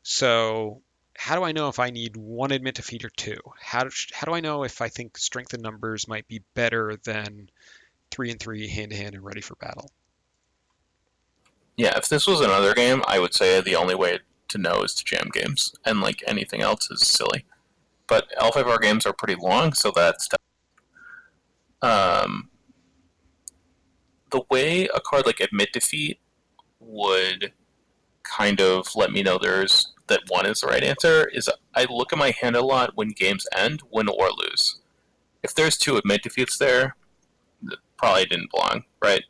So, how do I know if I need one admit defeat or two? How do I know if I think strength in numbers might be better than 3 and 3 hand to hand and ready for battle? Yeah, if this was another game, I would say the only way to know is to jam games, and like anything else is silly. But L5R games are pretty long, so that's um, the way a card like Admit Defeat would kind of let me know there's that one is the right answer is I look at my hand a lot when games end, win or lose. If there's two Admit Defeats there, it probably didn't belong, right?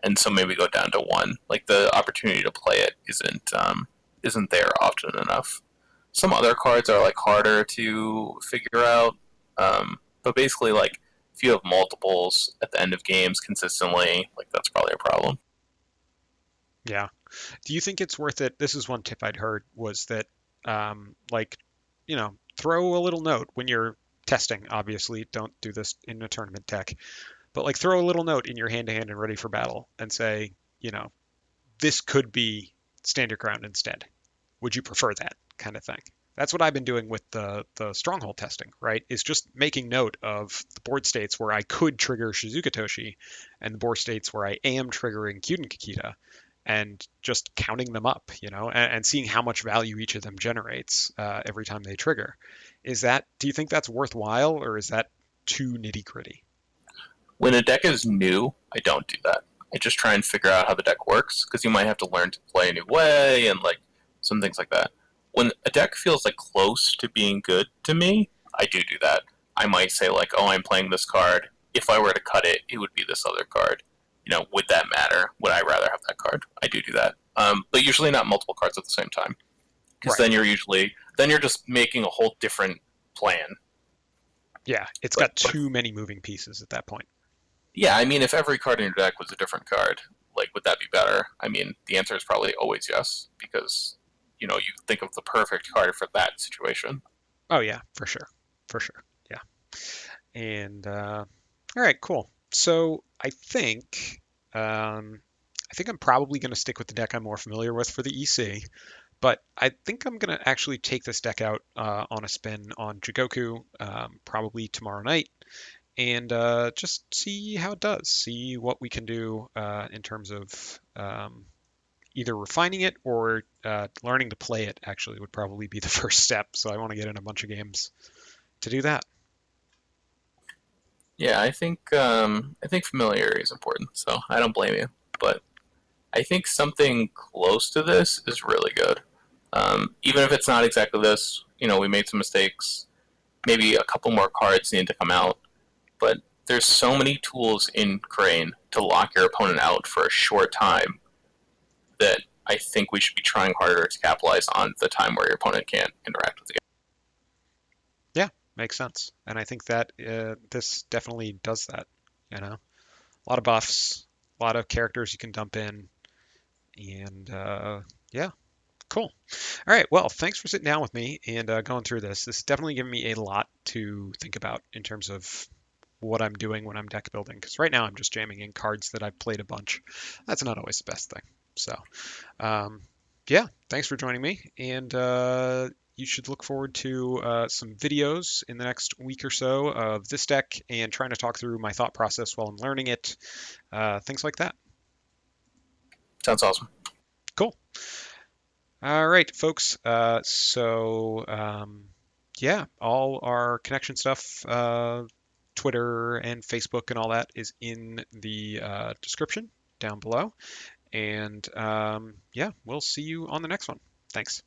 And so maybe go down to one. Like the opportunity to play it isn't there often enough. Some other cards are like harder to figure out, but basically like if you have multiples at the end of games consistently, like that's probably a problem. Yeah. Do you think it's worth it? This is one tip I'd heard was that, like, throw a little note when you're testing. Obviously, don't do this in a tournament deck. but like throw a little note in your hand to hand and ready for battle and say, you know, this could be stand your ground instead. Would you prefer that kind of thing? That's what I've been doing with the stronghold testing, right? Is just making note of the board states where I could trigger Shizuka Toshi and the board states where I am triggering Kyuden Kikita and just counting them up, and seeing how much value each of them generates every time they trigger. Do you think that's worthwhile or is that too nitty gritty? When a deck is new, I don't do that. I just try and figure out how the deck works because you might have to learn to play a new way and like some things like that. When a deck feels like close to being good to me, I do that. I might say like, oh, I'm playing this card. If I were to cut it, it would be this other card. Would that matter? Would I rather have that card? I do that. But usually not multiple cards at the same time because Right. then you're just making a whole different plan. Yeah, it's But got but too many moving pieces at that point. yeah, I mean, if every card in your deck was a different card, like, would that be better? I mean, the answer is probably always yes, because, you think of the perfect card for that situation. Oh yeah, for sure. For sure. Yeah. And all right, cool. So I think I'm probably going to stick with the deck I'm more familiar with for the EC, but I think I'm going to actually take this deck out on a spin on Jigoku probably tomorrow night and just see how it does. See what we can do in terms of either refining it or learning to play it. Actually, would probably be the first step. So I want to get in a bunch of games to do that. Yeah, I think familiarity is important, so I don't blame you. But I think something close to this is really good. Even if it's not exactly this, we made some mistakes. Maybe a couple more cards need to come out, but there's so many tools in Crane to lock your opponent out for a short time that I think we should be trying harder to capitalize on the time where your opponent can't interact with the game. Yeah, makes sense. And I think that this definitely does that. A lot of buffs, a lot of characters you can dump in, and yeah, cool. All right, well, thanks for sitting down with me and going through this. This has definitely given me a lot to think about in terms of what I'm doing when I'm deck building. Because right now I'm just jamming in cards that I've played a bunch. That's not always the best thing. So, um, yeah, thanks for joining me, and you should look forward to some videos in the next week or so of this deck and trying to talk through my thought process while I'm learning it, things like that. Sounds awesome. Cool. All right, folks. Yeah, all our connection stuff, Twitter and Facebook and all that is in the description down below. And yeah, we'll see you on the next one. Thanks.